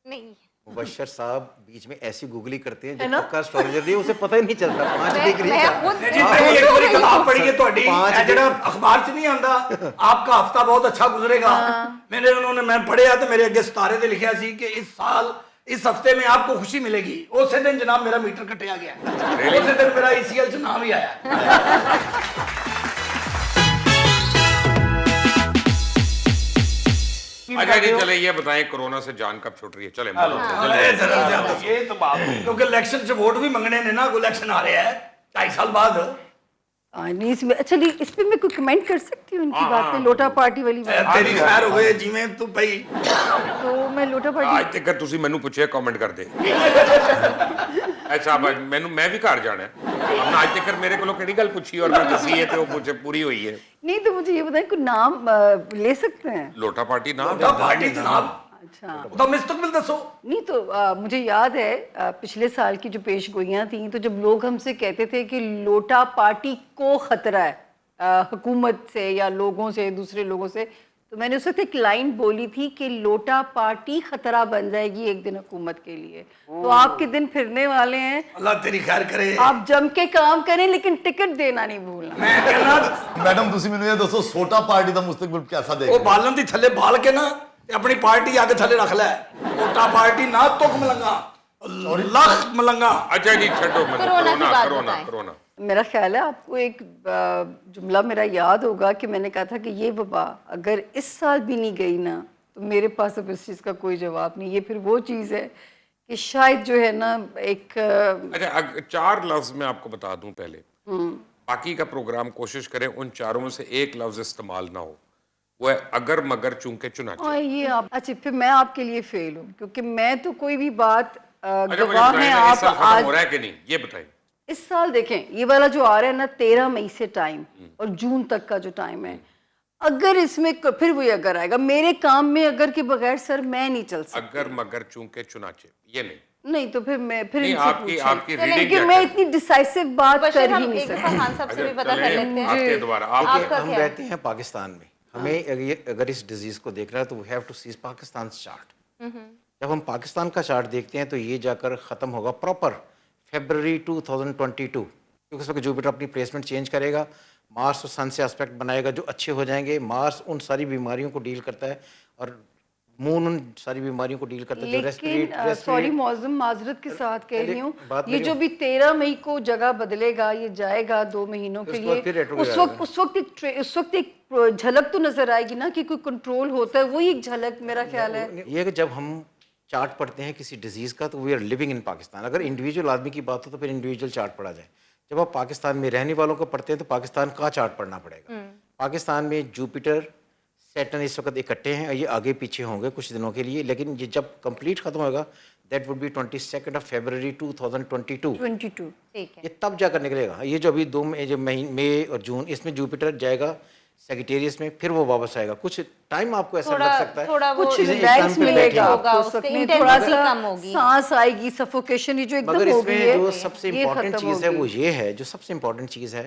नहीं, मुबशर साहब बीच में ऐसी गूगली करते हैं, जो पक्का एस्ट्रोलॉजर नहीं है उसे पता ही नहीं चलता। 5 डिग्री मैं का खुद जी मैं एक बार किताब पढ़ी है ਤੁਹਾਡੀ, पांच ਇਹ ਜਿਹੜਾ ਅਖਬਾਰ 'ਚ ਨਹੀਂ ਆਂਦਾ आपका हफ्ता बहुत अच्छा गुजरेगा, मैं पढ़िया तो मेरे आगे सितारे ਤੇ ਲਿਖਿਆ ਸੀ कि इस साल इस हफ्ते में आपको खुशी मिलेगी। उसी दिन जनाब मेरा मीटर कटिया गया, उसी दिन मेरा ECL च नाम ही आया। रीडिंग अच्छा जी चले ये बताएं कोरोना से जान कब छूट रही है चले बोलो अरे जरा ज्यादा ये तो बात है। क्योंकि इलेक्शन से वोट भी मंगने ने ना, इलेक्शन आ रहा है 2.5 साल बाद। नहीं इसमें अच्छा नहीं, इस पे मैं कोई कमेंट कर सकती हूँ उनकी बात पे, लोटा पार्टी वाली बात, तेरी खैर हो गए जिमें तू भाई। तो मैं लोटा पार्टी ਅੱਜ ਤੱਕ ਤੁਸੀਂ ਮੈਨੂੰ ਪੁੱਛਿਆ ਕਮੈਂਟ ਕਰਦੇ ਅੱਛਾ ਮੈਨੂੰ ਮੈਂ ਵੀ ਘਰ ਜਾਣਾ ਹੈ ਹੁਣ ਅੱਜ ਤੱਕ ਮੇਰੇ ਕੋਲੋਂ ਕਿਹੜੀ ਗੱਲ ਪੁੱਛੀ ਔਰ ਮੈਂ ਦੱਸੀ ਹੈ ਤੇ ਉਹ ਪੁੱਛ ਪੂਰੀ ਹੋਈ ਹੈ नहीं, तो मुझे ये बताएं कोई नाम ले सकते हैं? ਲੋਟਾ ਪਾਰਟੀ ਨਾ लोटा पार्टी जनाब, अच्छा तो मुस्तकबिल दसो। नहीं तो मुझे याद है पिछले साल की जो पेशगोइयाँ थी, तो जब लोग हमसे कहते थे कि लोटा पार्टी को खतरा है हुकूमत से या लोगों से, दूसरे लोगों से, तो मैंने उस वक्त एक लाइन बोली थी कि लोटा पार्टी खतरा बन जाएगी एक दिन हुकूमत के लिए। तो आपके दिन फिरने वाले हैं, अल्लाह तेरी खैर करे। आप जम के काम करें लेकिन टिकट देना नहीं भूलना। मैं कहना मैडम ਤੁਸੀਂ ਮੈਨੂੰ ਇਹ ਦੱਸੋ ਛੋਟਾ ਪਾਰਟੀ ਦਾ ਮੁਸਤਕਬਲ ਕਿਹਦਾ ਦੇਖ ਉਹ ਰਹੇ ਬਾਲਣ ਦੀ ਥੱਲੇ ਬਾਲ ਕੇ ਨਾ ਤੇ ਆਪਣੀ ਪਾਰਟੀ ਅੱਗੇ ਥੱਲੇ ਰੱਖ ਲੈ। ਲੋਟਾ ਪਾर्टी ना तुक मलंगा लख मलंगा। अच्छा जी छो कोरोना की बात कोरोना बताएं। कोरोना मेरा ख्याल है आपको एक जुमला मेरा याद होगा कि मैंने कहा था कि ये वबा अगर इस साल भी नहीं गई ना, तो मेरे पास अब इस चीज़ का कोई जवाब नहीं। ये फिर वो चीज़ है कि शायद जो है ना एक अच्छा 4 लफ्ज मैं आपको बता दूं पहले बाकी का प्रोग्राम कोशिश करें उन चारों में से एक लफ्ज इस्तेमाल ना हो, वो है अगर मगर चूंकि चुनाचे। और ये आप अच्छा फिर मैं आपके लिए फेल हूँ, क्योंकि मैं तो कोई भी बात अच्छा मुझे गवाह बताएं हैं ना, इस आप साल खत्म आज हो रहा है कि नहीं ये बताएं। इस साल देखें ये वाला जो आ रहा है ना 13 मई से टाइम और जून तक का जो टाइम है, अगर इसमें फिर वही अगर आएगा, मेरे काम में अगर के बगैर सर मैं नहीं चल सकती। अगर मगर चूंकि चुनाचे ये नहीं नहीं तो फिर मैं फिर नहीं, इनसे आपकी पूछिए। आपकी चलें, रीडिंग क्योंकि मैं इतनी डिसाइसिव बात बशीर कर ही हम नहीं एक सकती। दफा खान साहब से भी पता कर लेते हैं। आपके द्वारा आप आपका हम क्या? रहते हैं पाकिस्तान में, हमें अगर इस डिजीज को देखना है तो we have to sees Pakistan chart. जब हम पाकिस्तान का चार्ट देखते हैं तो ये जाकर ख़त्म होगा प्रॉपर फरवरी 2022, क्योंकि उस वक्त जुपिटर अपनी प्लेसमेंट चेंज करेगा, मार्स और सन से एस्पेक्ट बनाएगा जो अच्छे हो जाएंगे। मार्स उन सारी बीमारियों को डील करता है और मून उन सारी बीमारियों को डील करता है जो लेकिन सॉरी मौजम माजरत के साथ कह रही हूँ, बात ये मेरी जो भी 13 मई को जगह बदलेगा, ये जाएगा 2 महीनों के उसके बाद फिर लिए, retrograde उस वक्त एक झलक तो नजर आएगी ना कि कोई कंट्रोल होता है, वही एक झलक मेरा ख्याल है। ये कि जब हम चार्ट पढ़ते हैं किसी डिजीज़ का तो we are living in Pakistan. अगर इंडिविजुअल आदमी की बात हो तो फिर इंडिविजुअल चार्ट पढ़ा जाए। जब आप पाकिस्तान में रहने वालों को पढ़ते हैं तो पाकिस्तान का चार्ट पढ़ना पड़ेगा। पाकिस्तान में जुपिटर सैटर्न इस वक्त इकट्ठे हैं और ये आगे पीछे होंगे कुछ दिनों के लिए, लेकिन ये जब कंप्लीट खत्म होगा दैट वुड बी 22 फरवरी 2022। 22 ठीक है। ये तब जाकर निकलेगा। ये जो अभी 2 मई और जून इसमें जुपिटर जाएगा सेगिटेरियस में, फिर वो वापस आएगा। कुछ टाइम आपको ऐसा लग सकता है, थोड़ा वो कुछ चीजें एक रिलैक्स टाइम पे मिलेगा बैठेंगी। होगा, आपको, उस उसकी वक्त में intensity थोड़ा कम सा होगी। सांस आएगी, सफोकेशन ये जो मगर एकदम हो गई इसमें है, जो सबसे ये इम्पोर्टेंट खत्म चीज़ है वो होगी। ये है, जो सबसे इम्पोर्टेंट चीज़ है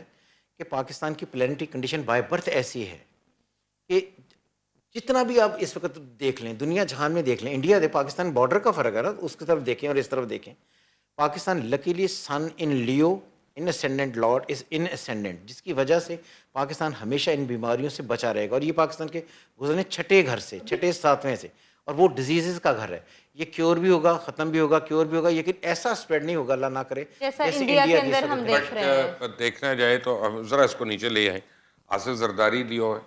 कि पाकिस्तान की प्लानिटरी कंडीशन बाय बर्थ ऐसी है कि जितना भी आप इस वक्त देख लें, दुनिया जहान में देख लें, इंडिया दे पाकिस्तान बॉर्डर का फ़र्क है ना, उसकी तरफ देखें और इस तरफ देखें। Pakistan luckily sun in Leo in ascendant lord is in ascendant, जिसकी वजह से पाकिस्तान हमेशा इन बीमारियों से बचा रहेगा। और ये पाकिस्तान के गुजरने छठे घर से, छठे 7वें से, और वो डिजीज़ का घर है। ये क्योर भी होगा, ख़त्म भी होगा, क्योर भी होगा, लेकिन ऐसा स्प्रेड नहीं होगा, अल्लाह ना करे जैसा इंडिया के अंदर जिस हम वक्त देख रहे हैं। बट देखना जाए तो हम ज़रा इसको नीचे ले आए। आसिफ जरदारी लियो है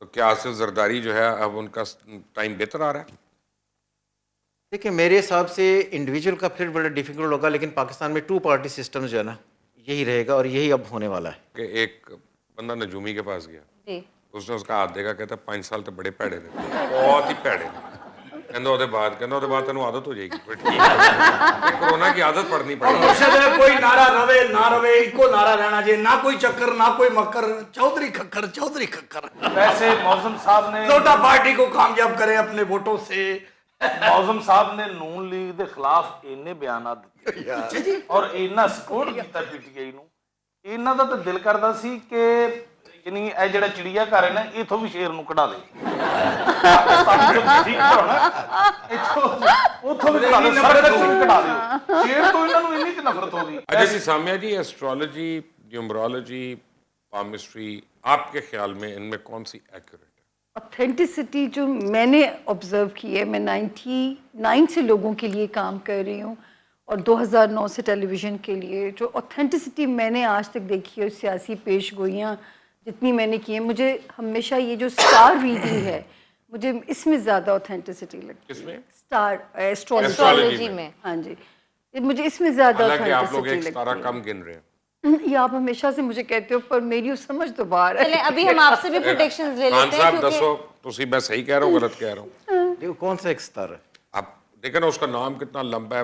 तो क्या आसिफ जरदारी जो है अब उनका टाइम बेहतर आ रहा है? देखिए मेरे हिसाब से इंडिविजुअल का फिर बड़ा डिफिकल्ट होगा, लेकिन पाकिस्तान में 2 पार्टी सिस्टम जो है ना यही रहेगा और यही अब होने वाला है। कि एक बंदा नजूमी के पास गया, जी उसने उसका हाथ देखा, कहता 5 साल तो बड़े भैड़े थे, बहुत ही भैड़े थे। कहता ਉਹਦੇ ਬਾਅਦ ਤੈਨੂੰ ਆਦਤ ਹੋ ਜਾਏਗੀ। ਫਿਰ ਠੀਕ ਹੈ कोरोना की आदत पड़नी पड़ेगी। मुर्शद है, कोई नारा रवे ना रवे, इको नारा रहना चाहिए, ना कोई चक्कर ना कोई मक्कर, चौधरी खक्कर चौधरी खक्कर। वैसे मौजम साहब ने लोटा पार्टी को कामयाब करें अपने वोटों से। मौजम साहब ने नून लीग के खिलाफ इन्ने बयान दिते और इन्ना सपोर्ट किया पीटीआई ਨੂੰ, ਇਹਨਾਂ ਦਾ ਤਾਂ ਦਿਲ ਕਰਦਾ ਸੀ ਕਿ ਯਾਨੀ ਇਹ ਜਿਹੜਾ ਚਿੜੀਆ ਘਰ ਹੈ ਨਾ ਇਥੋਂ ਵੀ ਸ਼ੇਰ ਨੂੰ ਕਢਾ ਦੇ। ਪਾਕਿਸਤਾਨ ਤੋਂ ਠੀਕ ਹੋਣਾ ਇਥੋਂ ਉਥੋਂ ਵੀ ਕਢਾ ਦੇ, ਸਾਰੇ ਤੋਂ ਕਢਾ ਦੇ। ਸ਼ੇਰ ਤੋਂ ਇਹਨਾਂ ਨੂੰ ਇੰਨੀ ਕਿ ਨਫ਼ਰਤ ਹੋ ਗਈ। अच्छा जी सामिया जी, एस्ट्रोलॉजी, न्यूमरोलॉजी, पामिस्ट्री, आपके ख्याल में इनमें कौन सी एक्यूरेट है? ऑथेंटिसिटी जो मैंने ऑब्जर्व की है, मैं 99 से लोगों के लिए काम कर रही हूँ और 2009 से टेलीविज़न के लिए, जो ऑथेंटिसिटी मैंने आज तक देखी है, सियासी पेशगोइयाँ जितनी मैंने की हैं, मुझे हमेशा ये जो स्टार रीडिंग है मुझे इसमें ज़्यादा ऑथेंटिसिटी लगती किसमें? है स्टार एस्ट्रोलॉजी एस्ट्रोलॉजी में हाँ जी मुझे इसमें ज़्यादा हालांकि आप लोग ऑथेंटिसिटी एक तारा लगती कम गिन रहे हैं है। ये आप हमेशा से मुझे कहते हो पर मेरी उस समझ तो बाहर है चलें अभी हम आपसे भी प्रेडिक्शंस ले खान लेते हैं साहब क्योंकि दसो तुसी मैं सही कह रहा हूँ गलत कह रहा हूँ? देखो कौन सा एक स्तर है? आप देखें ना उसका नाम कितना लंबा है,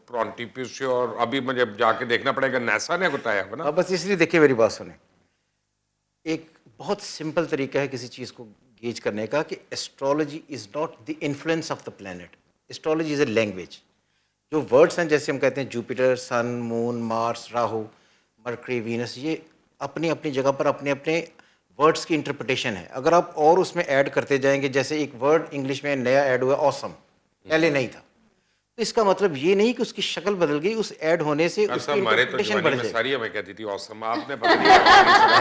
प्रोन्टिपिस, और अभी मुझे जाके देखना पड़ेगा, नासा ने बताया है ना। अब बस इसलिए देखिए मेरी बात सुने, एक बहुत सिंपल तरीका है किसी चीज़ को गेज करने का कि astrology is not the influence of the planet, astrology is a language. जो वर्ड्स हैं जैसे हम कहते हैं Jupiter, sun, moon, Mars, Rahu, Mercury, Venus, ये अपनी अपनी जगह पर अपने अपने वर्ड्स की इंटरप्रिटेशन है। अगर आप और उसमें ऐड करते जाएंगे, जैसे एक वर्ड इंग्लिश में नया ऐड हुआ ऑसम, पहले नहीं था, तो इसका मतलब ये नहीं कि उसकी शक्ल बदल गई, उस ऐड होने से उसकी हमारे तो इंटरप्रिटेशन जवानी बढ़ में जाएगी। सारी हमें कहती थी औसम, आपने पता नहीं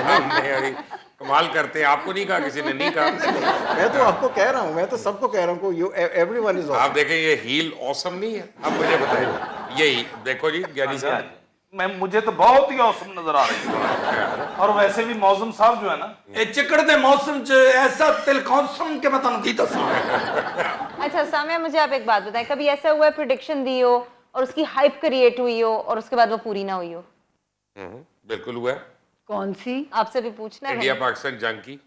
हमने यार कमाल करते हैं, आपको नहीं कहा, किसी ने नहीं कहा। मैं तो आपको कह रहा हूँ, मैं तो सबको कह रहा हूँ, एवरीवन इज आप देखें ये हील औसम नहीं है, अब मुझे बताइए यही देखो जी ज्ञानी साहब, मैं मुझे तो बहुत ही औसम नजर आ रही है। और वैसे भी मौसम साहब जो है ना, ਇਹ ਚਿੱਕੜ ਦੇ ਮੌਸਮ 'ਚ ਐਸਾ ਤਿਲਕੌਸਮ ਕਿ ਮੈਂ ਤੁਹਾਨੂੰ ਕੀ ਦੱਸਾਂ। अच्छा सामिया मुझे आप एक बात बताएं, कभी ऐसा हुआ है प्रेडिक्शन दी हो और उसकी हाइप क्रिएट हुई हो और उसके बाद वो पूरी ना हुई हो? बिल्कुल हुआ है। कौन सी? आपसे भी पूछना है इंडिया पाकिस्तान जंग की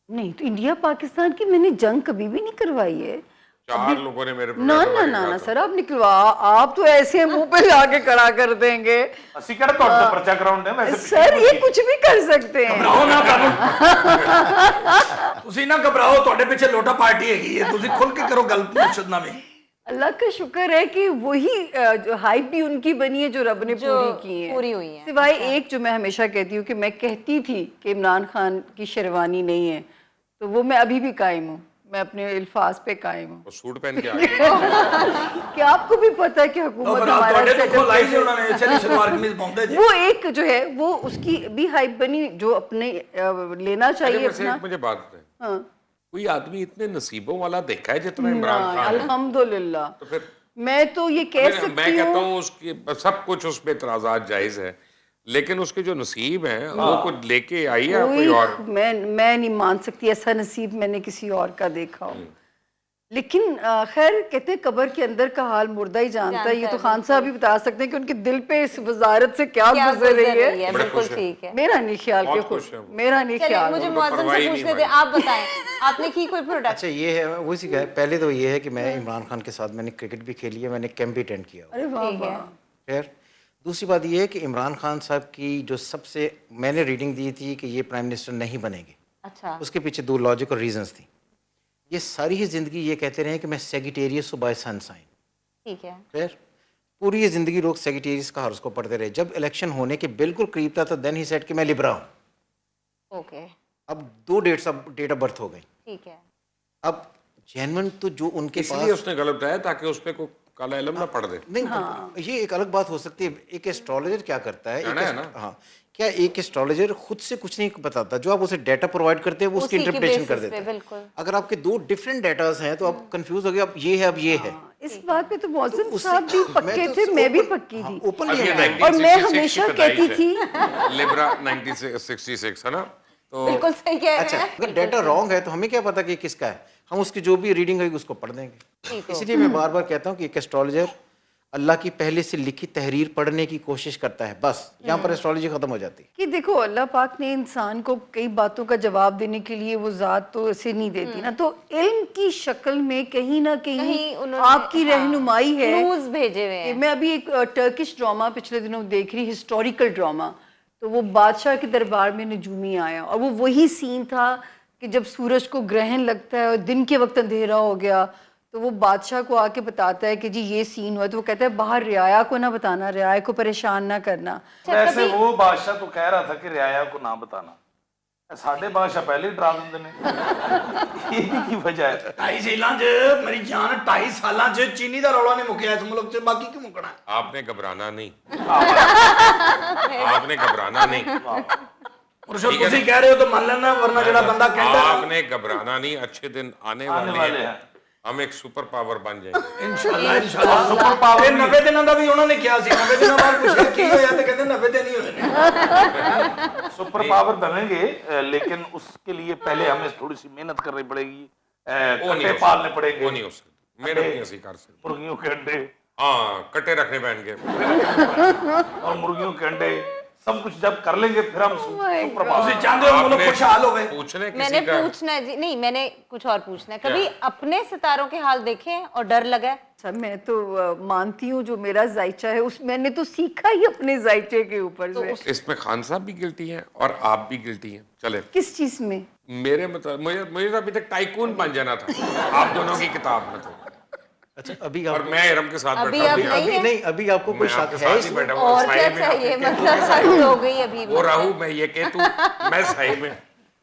नहीं तो इंडिया पाकिस्तान की मैंने जंग कभी भी नहीं करवाई है। 4 लोगों ने मेरे ना ना ना ना सर आप निकलवा, आप तो ऐसे मुंह पे लाके खड़ा कर देंगे ਅਸੀਂ ਕਿਹੜਾ ਤੁਹਾਡੇ ਤੋਂ ਪਰਚਾ ਕਰਾਉਂਦੇ ਵੈਸੇ सर, ये कुछ भी कर सकते हैं। ਘਬਰਾਓ ਨਾ ਤੁਹਾਨੂੰ ਤੁਸੀਂ ਨਾ ਘਬਰਾਓ, ਤੁਹਾਡੇ ਪਿੱਛੇ ਲੋਟਾ ਪਾਰਟੀ ਹੈਗੀ ਹੈ, ਤੁਸੀਂ ਖੁੱਲ ਕੇ ਕਰੋ ਗੱਲ ਮੁਰਸ਼ਦ ਨਾਲ ਵੀ। अल्लाह का शुक्र है कि वही जो हाइप भी उनकी बनी है जो रब ने जो पूरी की है, पूरी हुई है। सिवाय एक जो मैं हमेशा कहती हूँ कि मैं कहती थी कि इमरान खान की शेरवानी नहीं है, तो वो मैं अभी भी कायम हूँ, मैं अपने अल्फाज पे कायम हूँ। वो सूट पहन के आ गए। कि आपको भी पता है कि हुकूमत हमारा ਤੁਹਾਡੇ ਤੋਂ setup ਖੋਲਾਈ ਸੀ कैसे- ਉਹਨਾਂ ਨੇ, ਇਸੇ ਲਈ ਸਲਵਾਰ ਕਮੀਜ਼ ਪਾਉਂਦੇ ਜੀ। वो एक जो है वो उसकी भी हाइप बनी जो अपने लेना अरे चाहिए वैसे अपना। एक मुझे बात बताएं, हाँ कोई आदमी इतने नसीबों वाला देखा है जितना इमरान ना, खान है? अल्हम्दुलिल्लाह। तो फिर मैं तो ये कह मैं सकती कहता हूँ हूँ उसकी सब कुछ उसमें इतराजात जायज है, लेकिन उसके जो नसीब हैं वो कुछ लेके आई है कोई और। मैं नहीं मान सकती ऐसा नसीब मैंने किसी और का देखा हो। लेकिन खैर कहते हैं कब्र के अंदर का हाल मुर्दा ही जानता है, ये तो खान साहब भी बता सकते हैं कि उनके दिल पे इस वजारत से क्या क्या गुजर रही है। बड़े बिल्कुल खुश हैं। ठीक है। मेरा नहीं ख्याल बहुत कि खुश हैं वो। मेरा नहीं चलिए ख्याल। मुझे उनको मुअज्जम परवाह से ही पूछ नहीं लेते हैं, आप बताएं आपने की कोई प्रोडक्ट? अच्छा ये है वो इसी का है। पहले तो ये है कि मैं इमरान खान के साथ मैंने क्रिकेट भी खेली है, मैंने कैंप भी अटेंड किया हुआ अरे वाह ठीक है। वाह। खैर दूसरी बात ये है कि इमरान खान साहब की जो सबसे मैंने रीडिंग दी थी कि ये प्राइम मिनिस्टर नहीं बनेंगे, अच्छा उसके पीछे 2 लॉजिकल रीजंस थी। ये सारी ही ज़िंदगी ये कहते रहे कि मैं सेगिटेरियस हूँ बाय सन साइन। ठीक है। खैर पूरी ये ज़िंदगी लोग सेगिटेरियस का हॉरोस्कोप पढ़ते रहे, जब इलेक्शन होने के बिल्कुल करीब था तो देन ही सेड कि मैं लिब्रा हूँ। ओके अब 2 डेट ऑफ बर्थ हो गई। ठीक है। अब जेनवन तो जो उनके इसलिए पास उसने गलत बताया ताकि उस पे कोई काला इलम ना पड़ दे। नहीं ये एक अलग बात हो सकती है। एक एस्ट्रोलॉजर क्या करता है, जाना है ना? हाँ क्या एक एस्ट्रोलॉजर खुद से कुछ नहीं बताता, जो आप उसे डाटा प्रोवाइड करते हैं वो उसकी उसी के इंटरप्रिटेशन कर basis देता पे, है। बिल्कुल। अगर आपके 2 डिफरेंट डाटास हैं तो आप कंफ्यूज हो गए, अब ये है अब ये है। इस बात पे तो मौजूद उससे- साहब भी पक्के थे, मैं भी पक्की थी। ओपन अब ये है। और मैं 1966 हमेशा की कहती पैदाइश थी है। लिब्रा 1966 है ना, तो बिल्कुल सही कह रहे अच्छा हैं। अगर डाटा रॉन्ग है तो हमें क्या पता कि ये किसका है, हम उसकी जो भी रीडिंग होगी उसको पढ़ देंगे। ठीक हो। इसलिए मैं बार बार कहता हूँ कि एक एस्ट्रोलॉजर अल्लाह की पहले से लिखी तहरीर पढ़ने की कोशिश करता है, बस यहाँ पर एस्ट्रोलॉजी खत्म हो जाती है। कि देखो अल्लाह पाक ने इंसान को कई बातों का जवाब देने के लिए वो ज़ात तो ऐसे नहीं देती ना, तो इल्म की शक्ल में कहीं ना कहीं कहीं उन्होंने- आपकी रहनुमाई है। क्लूज भेजे हुए हैं। मैं अभी एक टर्किश ड्रामा पिछले दिनों देख रही, हिस्टोरिकल ड्रामा, तो वो बादशाह के दरबार में नजूमी आया और वो वही सीन था कि जब सूरज को ग्रहण लगता है और दिन के वक्त अंधेरा हो गया, तो वो बादशाह को आके बताता है कि जी ये सीन हुआ, तो वो कहता है बाहर रियाया को ना बताना, रियाया को परेशान ना करना। वैसे वो बादशाह तो कह रहा था कि रियाया को ना बताना, साढ़े बादशाह पहले ही डरा देंगे ने। ये की वजह है? 2.5 साਲਾਂ 'ਚ ਮੇਰੀ ਜਾਨ 2.5 ਸਾਲਾਂ 'ਚ ਚੀਨੀ ਦਾ ਰੌਲਾ ਨਹੀਂ ਮੁੱਕਿਆ ਇਸ ਮੁਲਕ 'ਚ, ਬਾਕੀ ਕੀ ਮੁੱਕਣਾ? आपने घबराना नहीं, आपने घबराना नहीं, ਮੁਰਸ਼ਦ ਤੁਸੀਂ ਕਹਿ ਰਹੇ ਹੋ ਤਾਂ ਮੰਨ ਲੈਣਾ, ਵਰਨਾ ਜਿਹੜਾ ਬੰਦਾ ਕਹਿੰਦਾ आपने घबराना नहीं, अच्छे दिन आने आने वाले वाले हैं, हैं। हम एक सुपर पावर बन जाएंगे। ਇਨਸ਼ਾਅੱਲਾ ਇਨਸ਼ਾਅੱਲਾ ਸੁਪਰ ਪਾਵਰ। ਇਹ 90 ਦਿਨਾਂ ਦਾ ਵੀ ਉਹਨਾਂ ਨੇ ਕਿਹਾ ਸੀ, 90 ਦਿਨਾਂ ਬਾਅਦ ਪੁੱਛਿਆ ਕੀ ਹੋਇਆ ਤੇ ਕਹਿੰਦੇ 90 ਦਿਨ ਹੀ ਹੋਏ ਨੇ। सुपर पावर बनेंगे, लेकिन उसके लिए पहले हमें थोड़ी सी मेहनत करनी पड़ेगी, वो नहीं कट्टे हो पालने सकता, पड़ेंगे, वो नहीं हो सकता, मेहनत नहीं ऐसी कर सकते। मुर्गियों के अंडे हाँ, कट्टे रखने पैनगे। और मुर्गियों के अंडे सब कुछ जब कर लेंगे फिर हम सुप्रभात। ਤੁਸੀਂ ਚਾਹੁੰਦੇ ਹੋ ਮੁਲਕ ਖੁਸ਼ਹਾਲ ਹੋਵੇ? पूछने मैंने किसी का पूछना है जी, नहीं मैंने कुछ और पूछना है, कभी अपने सितारों के हाल देखे हैं और डर लगा है? अच्छा, मैं तो मानती हूँ जो मेरा जायचा है उस मैंने तो सीखा ही अपने जायचे के ऊपर से। इसमें खान साहब भी गिल्टी हैं और आप भी गिल्टी हैं। चले, किस चीज में? मेरे मतलब मुझे तो अभी तक टाइकून बन जाना था आप दोनों की किताब में तो, अच्छा अभी और आप मैं इरम के साथ अभी बैठा अब हूँ। नहीं है? नहीं अभी आपको कोई मैं शक आपके है साथ ही इसमें? बैठा हूँ, और साई क्या में चाहिए, आपके मतलब हद हो गई अभी वो राहू मैं ये केतु मैं सही में।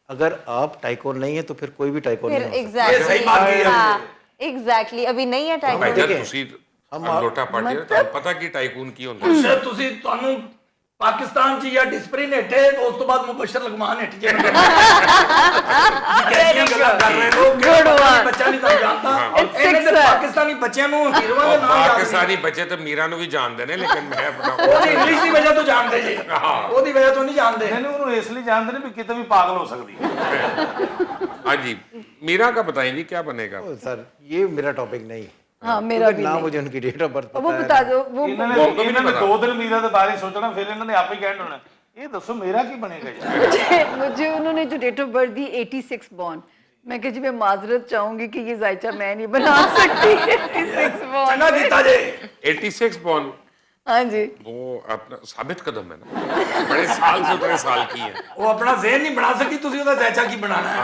अगर आप टाइकोन नहीं है तो फिर कोई भी टाइकोन फिर नहीं हो सकता। ये सही बात की है। एग्जैक्टली एग्जैक्टली अभी नहीं है टाइम। भाईजान देखिए, ਤੁਸੀਂ हम ਲੋਟਾ ਪਾਰਟੀ ਦਾ ਤੁਹਾਨੂੰ ਪਤਾ ਕੀ ਟਾਈਕੂਨ ਕੀ ਹੁੰਦਾ ਕੁਛ ਤੁਸੀਂ ਤੁਹਾਨੂੰ ਪਾਕਿਸਤਾਨ 'ਚ ਜਾਂ ਡਿਸਪਲਿਨ ਹੇਠੇ ਉਸ ਤੋਂ ਬਾਅਦ ਮੁਬਸ਼ਰ ਲਗਮਾਨ ਹੇਠ ਜੇ ਕੈਸੀਆਂ ਗੱਲਾਂ ਕਰ ਰਹੇ ਹੋ ਕਿ ਬੱਚਾ ਨਹੀਂ ਤਾਂ ਜਾਣਦਾ ਇਹਨੇ ਤੇ ਪਾਕਿਸਤਾਨੀ ਬੱਚਿਆਂ ਨੂੰ ਹੀਰੋਆਂ ਦੇ ਨਾਮ ਯਾਦ ਪਾਕਿਸਤਾਨੀ ਬੱਚੇ ਤਾਂ ਮੀਰਾ ਨੂੰ ਵੀ ਜਾਣਦੇ ਨੇ ਲੇਕਿਨ ਮੈਂ ਆਪਣਾ ਉਹ ਇੰਗਲਿਸ਼ ਦੀ ਵਜ੍ਹਾ ਤੋਂ ਜਾਣਦੇ ਜੀ ਉਹਦੀ ਵਜ੍ਹਾ ਤੋਂ ਨਹੀਂ ਜਾਣਦੇ नहीं ਉਹਨੂੰ ਇਸ ਲਈ ਜਾਣਦੇ ਨੇ ਵੀ ਕਿਤੇ ਵੀ ਪਾਗਲ ਹੋ ਸਕਦੀ ਹੈ। हाँ जी, मीरा का बताएं जी क्या बनेगा? ओ, सर ये मेरा टॉपिक नहीं है। हाँ मेरा भी ना नहीं। मुझे उनकी डेट ऑफ बर्थ वो पता बता है दो वो ਇਹਨਾਂ ਨੇ 2 ਦਿਨ ਮੀਰਾ ਦੇ ਬਾਰੇ ਸੋਚਣਾ ਫਿਰ ਇਹਨਾਂ ਨੇ ਆਪੇ ਕਹਿਣ ਹੋਣਾ ਇਹ ਦੱਸੋ ਮੇਰਾ ਕੀ ਬਣੇਗਾ ਯਾਰ। मुझे उन्होंने जो डेट ऑफ बर्थ दी 86 बॉर्न, मैं कह जी मैं माजरत चाहूंगी कि ये जायचा मैं नहीं बना सकती 86 बॉर्न। ਚੰਗਾ ਕੀਤਾ ਜੇ 86 बॉर्न हाँ जी, वो अपना साबित कदम है ना, बड़े साल से बड़े साल की है। ਉਹ ਆਪਣਾ ਜ਼ਹਿਨ ਨਹੀਂ ਬਣਾ ਸਕਦੀ ਤੁਸੀਂ ਉਹਦਾ ਜ਼ਾਇਚਾ ਕੀ ਬਣਾਣਾ ਹੈ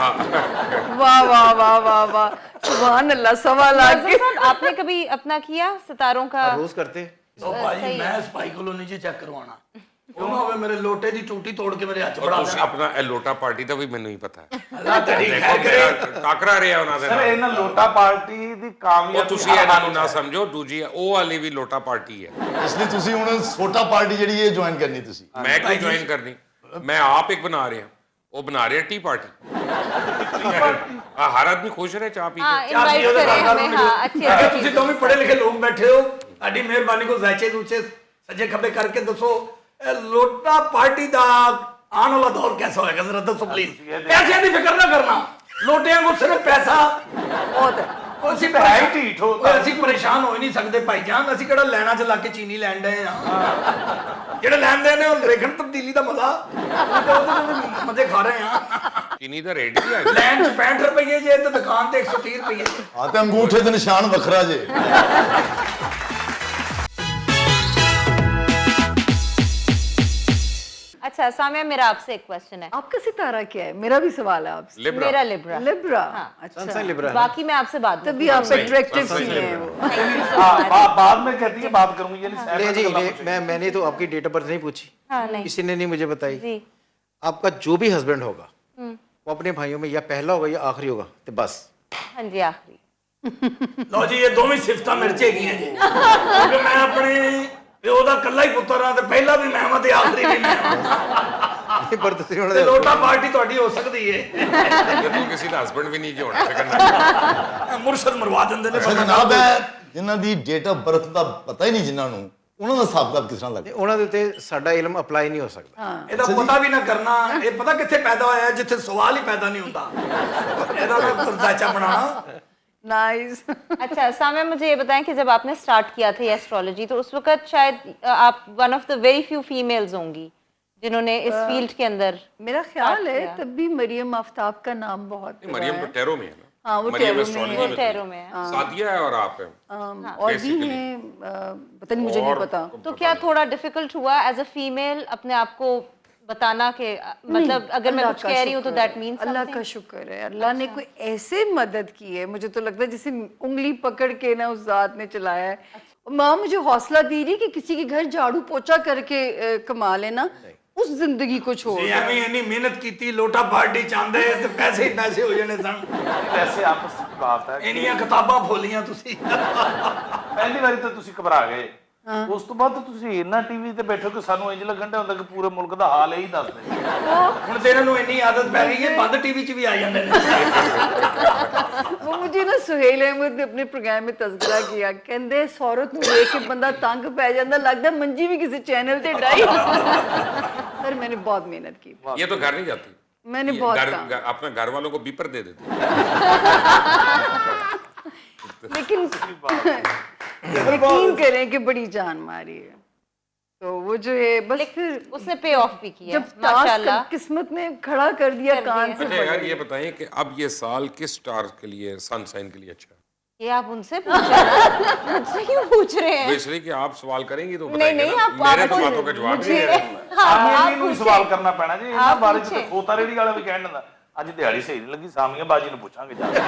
वाह वाह वाह वाह वाह, सुभान अल्लाह, सवा लाख नाज़िर साहब, आपने कभी अपना किया सितारों का? रोज करते ਉਹ ਭਾਜੀ ਮੈਂ ਸਪਾਈ ਕੋਲੋਂ ਨਹੀਂ ਜੀ ਚੈੱਕ ਕਰਵਾਉਣਾ ਉਹ ਨਾ ਹੋਵੇ ਮੇਰੇ ਲੋਟੇ ਦੀ ਟੂਟੀ ਤੋੜ ਕੇ ਮੇਰੇ ਹੱਥ 'ਚ और ਬੜਾ तुसी अपना ए लोटा पार्टी का भी मैनू ही पता है। ਅੱਲਾਹ ਤੇਰੀ देखो ਖੈਰ ਕਰੇ मेरा टाकरा ਰਿਹਾ ਉਹਨਾਂ ਦੇ ਸਰ ਨਾਲ। ਇਹਨਾਂ ਲੋਟਾ ਪਾਰਟੀ ਦੀ ਉਹ ਕਾਮਯਾਬੀ ਤੁਸੀਂ ਇਹਨਾਂ ਨੂੰ ਨਾ ਸਮਝੋ, ਦੂਜੀ ਉਹ ਵਾਲੀ ਵੀ ਲੋਟਾ ਪਾਰਟੀ ਹੈ। ਇਸ ਲਈ ਤੁਸੀਂ ਹੁਣ ਸੋਟਾ ਪਾਰਟੀ ਜਿਹੜੀ ਇਹ ਜੁਆਇਨ ਕਰਨੀ ਤੁਸੀਂ। ਮੈਂ ਕਿਉਂ ਜੁਆਇਨ ਕਰਨੀ, ਮੈਂ ਆਪ ਇੱਕ ਬਣਾ ਰਿਹਾ, ਉਹ ਬਣਾ ਰਿਹਾ ਟੀ ਪਾर्टी। हर आदमी खुश रहे चाह पी हाँ के। ਚਾਹ इनवाइट ਪੀਓ ਤੇ करें ਗੱਲ हमें, ਕਰੋ। हाँ अच्छे ਅਗਰ अच्छे ਤੁਸੀਂ ਦੋਵੇਂ ਪੜ੍ਹੇ ਲਿਖੇ ਲੋਕ ਬੈਠੇ ਹੋ ਸਾਡੀ ਮਿਹਰਬਾਨੀ ਕੋ ਜ਼ਾਇਚੇ ਦੂਚੇ ਸੱਜੇ ਖੱਬੇ ਕਰਕੇ ਦੱਸੋ ਇਹ ਲੋਟਾ ਪਾਰਟੀ ਦਾ ਆਉਣ ਵਾਲਾ ਦੌਰ कैसा ਹੋਏਗਾ ਜ਼ਰਾ ਦੱਸੋ ਪਲੀਜ਼ ਪੈਸਿਆਂ ਦੀ ਫਿਕਰ ਨਾ ਕਰਨਾ ਲੋਟਿਆਂ ਕੋ ਸਿਰਫ ਪੈਸਾ बहुत है। ਅਸੀਂ ਤਾਂ ਹੈ ਹੀ ਢੀਠ ਹੋ। ਓਏ ਅਸੀਂ ਪਰੇਸ਼ਾਨ ਹੋ ਹੀ ਨਹੀਂ ਸਕਦੇ ਭਾਈਜਾਨ ਅਸੀਂ ਕਿਹੜਾ ਲੈਣਾ ਚ ਲਾ ਕੇ ਚੀਨੀ ਲੈਣ ਡਏ ਆ ਜਿਹੜੇ ਲੈਂਦੇ ਨੇ ਉਹ ਦੇਖਣ ਤਬਦੀਲੀ ਦਾ ਮਜ਼ਾ ਉਹਦੇ ਮਜ਼ੇ ਖਾ ਰਹੇ ਆ ਚੀਨੀ ਦਾ ਰੇਟ ਵੀ ਹੈ। ਲੈਣ ਚ 65 ਰੁਪਏ ਜੇ ਤੇ ਦੁਕਾਨ ਤੇ 130 ਰੁਪਏ ਆ ਤੇ ਅੰਗੂਠੇ ਦੇ ਨਿਸ਼ਾਨ ਵੱਖਰਾ ਜੇ। अच्छा सामिया, मेरा आपसे एक क्वेश्चन है। आपका सितारा क्या है? मेरा भी सवाल है आपसे। लिब्रा। मेरा लिब्रा। लिब्रा, कौन सा अच्छा, लिब्रा है? बाकी मैं आपसे बात तभी आप अट्रैक्टिव सी हैं वो। हाँ, बाद में कहती है बात करूंगी यानी नहीं सहमत जी करना नहीं, मुझे। मैंने तो आपकी डेट ऑफ बर्थ नहीं पूछी, हाँ नहीं किसी ने नहीं मुझे बताई। जी, आपका जो भी हस्बैंड होगा वो अपने भाइयों में या पहला होगा या आखिरी होगा, तो बस। हाँ जी आखिरी। ਲਓ ਜੀ ਇਹ ਦੋਵੇਂ ਸਿਫਤਾਂ ਮਿਰਚ ਹੈਗੀਆਂ ਜੀ ਕਿਉਂਕਿ ਮੈਂ ਆਪਣੇ ਪਿਓ ਦਾ ਇਕੱਲਾ ਹੀ ਪੁੱਤਰ ਆ ਤੇ ਪਹਿਲਾ ਵੀ ਮੈਂ ਹਾਂ ਤੇ ਆਖਰੀ ਵੀ ਮੈਂ ਹਾਂ ये बर्थ से होने ਤੇ दो। ਲੋਟਾ ਪਾਰਟੀ ਤੁਹਾਡੀ ਹੋ ਸਕਦੀ ਏ ਜੇ ਤੂੰ ਕਿਸੇ ਦਾ ਹਸਬੰਡ ਵੀ ਨਹੀਂ ਹੋਣਾ ਫਿਕਰ ਮੁਰਸ਼ਦ ਮਰਵਾ ਦਿੰਦੇ ਨੇ ਅੱਛਾ ਜਨਾਬ ਹੈ ਜਿਨ੍ਹਾਂ ਦੀ ਡੇਟ ਆਫ ਬਰਥ ਦਾ ਪਤਾ ਹੀ ਨਹੀਂ ਜਿਨ੍ਹਾਂ ਨੂੰ ਉਹਨਾਂ ਦਾ ਹਿਸਾਬ ਕਿਤਾਬ ਕਿਸ ਤਰ੍ਹਾਂ ਲੱਗਦਾ? ਉਹਨਾਂ ਦੇ ਉੱਤੇ ਸਾਡਾ ਇਲਮ ਅਪਲਾਈ ਨਹੀਂ ਹੋ ਸਕਦਾ। ਇਹਦਾ ਪਤਾ ਵੀ ਨਾ ਕਰਨਾ ਇਹ ਪਤਾ ਕਿੱਥੇ ਪੈਦਾ ਹੋਇਆ ਜਿੱਥੇ ਸਵਾਲ ਹੀ ਪੈਦਾ ਨਹੀਂ ਹੁੰਦਾ ਇਹਦਾ ਮੈਂ ਜ਼ਾਇਚਾ ਬਣਾਉਣਾ नाइस। अच्छा सामिया, मुझे ये बताएं कि जब आपने स्टार्ट किया था ये एस्ट्रोलॉजी, तो उस वक्त शायद आप one of the very few females होंगी जिन्होंने इस फील्ड के अंदर। मेरा ख्याल है किया। तब भी मरियम आफ्ताब का नाम बहुत मरियम तो टैरो में है ना। हाँ, वो मरियम टैरो में एस्ट्रोलॉजी वो में टैरो थी। में है। सादिया है और आप है। और भी basically। हैं, पता नहीं, मुझे नहीं और- पता। तो क्या थोड़ा डिफिकल्ट हुआ एज अ फीमेल अपने आप को बताना कि मतलब अगर मैं अल्लाह कुछ का कह रही हूँ तो शुक्र दैट है, मीन्स अल्लाह का शुक्र है, अल्लाह ने कोई ऐसे मदद की है, मुझे तो लगता है जैसे उंगली पकड़ के ना उस जात ने चलाया है। और माँ मुझे हौसला दी रही कि किसी के घर झाड़ू पोछा करके कमा लेना, उस जिंदगी को छोड़ ਜੇ दो। ਐਵੇਂ ਇੰਨੀ ਮਿਹਨਤ ਕੀਤੀ ਲੋਟਾ ਪਾਰਟੀ ਚਾਹੁੰਦੇ ਤੇ ਪੈਸੇ ਹੀ ਪੈਸੇ ਹੋ ਜਾਣੇ ਸਨ वैसे आपस की बात है कि ਇੰਨੀਆਂ ਕਿਤਾਬਾਂ ਫੋਲੀਆਂ ਤੁਸੀਂ ਪਹਿਲੀ ਵਾਰੀ ਤਾਂ ਤੁਸੀਂ ਘਬਰਾ ਗਏ ਉਸ ਤੋਂ ਬਾਅਦ ਤਾਂ ਤੁਸੀਂ ਇੰਨਾ ਟੀਵੀ ਤੇ ਬੈਠੋ ਕਿ ਸਾਨੂੰ ਇੰਜ ਲੱਗਣ ਡਿਆ ਹੁੰਦਾ ਕਿ ਪੂਰੇ ਮੁਲਕ ਦਾ ਹਾਲ ਇਹੀ ਦੱਸਦੇ। ਹੁਣ ਤੇ ਇਹਨਾਂ ਨੂੰ ਇੰਨੀ ਆਦਤ ਪੈ ਗਈ ਹੈ ਬੰਦ ਟੀਵੀ 'ਚ ਵੀ ਆ ਜਾਂਦੇ ਨੇ वो मुझे ना सुहेल अहमद ने अपने प्रोग्राम में तज़किरा किया, कहंदे औरत ਨੂੰ ਦੇਖ ਕੇ ਬੰਦਾ ਤੰਗ ਪੈ ਜਾਂਦਾ, ਲੱਗਦਾ ਮੰਜੀ ਵੀ ਕਿਸੇ ਚੈਨਲ ਤੇ ਡਾਈ। सर मैंने बहुत मेहनत की। ये तो घर नहीं जाती। میں نے بہت اپنے گھر والوں کو بیپر دے دیتے. لیکن یقین کریں کہ بڑی جان ماری ہے. تو وہ جو ہے بس پھر اس نے پے آف بھی کیا جب ماشاءاللہ. قسمت نے کھڑا کر دیا کان سے. اچھا یار یہ بتائیں کہ اب یہ سال کس سٹار کے لیے, سن سائن کے لیے اچھا ہے؟ یہ آپ ان سے پوچھ رہے ہیں, مجھ سے کیوں پوچھ رہے ہیں؟ اس لیے کہ آپ سوال کریں گی تو نہیں بتائیں گے نہیں, نا. آپ میرے تو باتوں کا جواب نہیں دے رہے. آپ سوال کرنا پینا جی. ਇਹਨਾਂ ਬਾਰੇ ਚ ਖੋਤਾ ਰੇੜੀ ਵਾਲਾ ਵੀ ਕਹਿਣ ਦਿੰਦਾ ਅੱਜ ਦਿਹਾੜੀ ਸਹੀ ਨਹੀਂ ਲੱਗੀ, ਸਾਮੀਆਂ ਬਾਜੀ ਨੂੰ ਪੁੱਛਾਂਗੇ ਜਾ ਕੇ.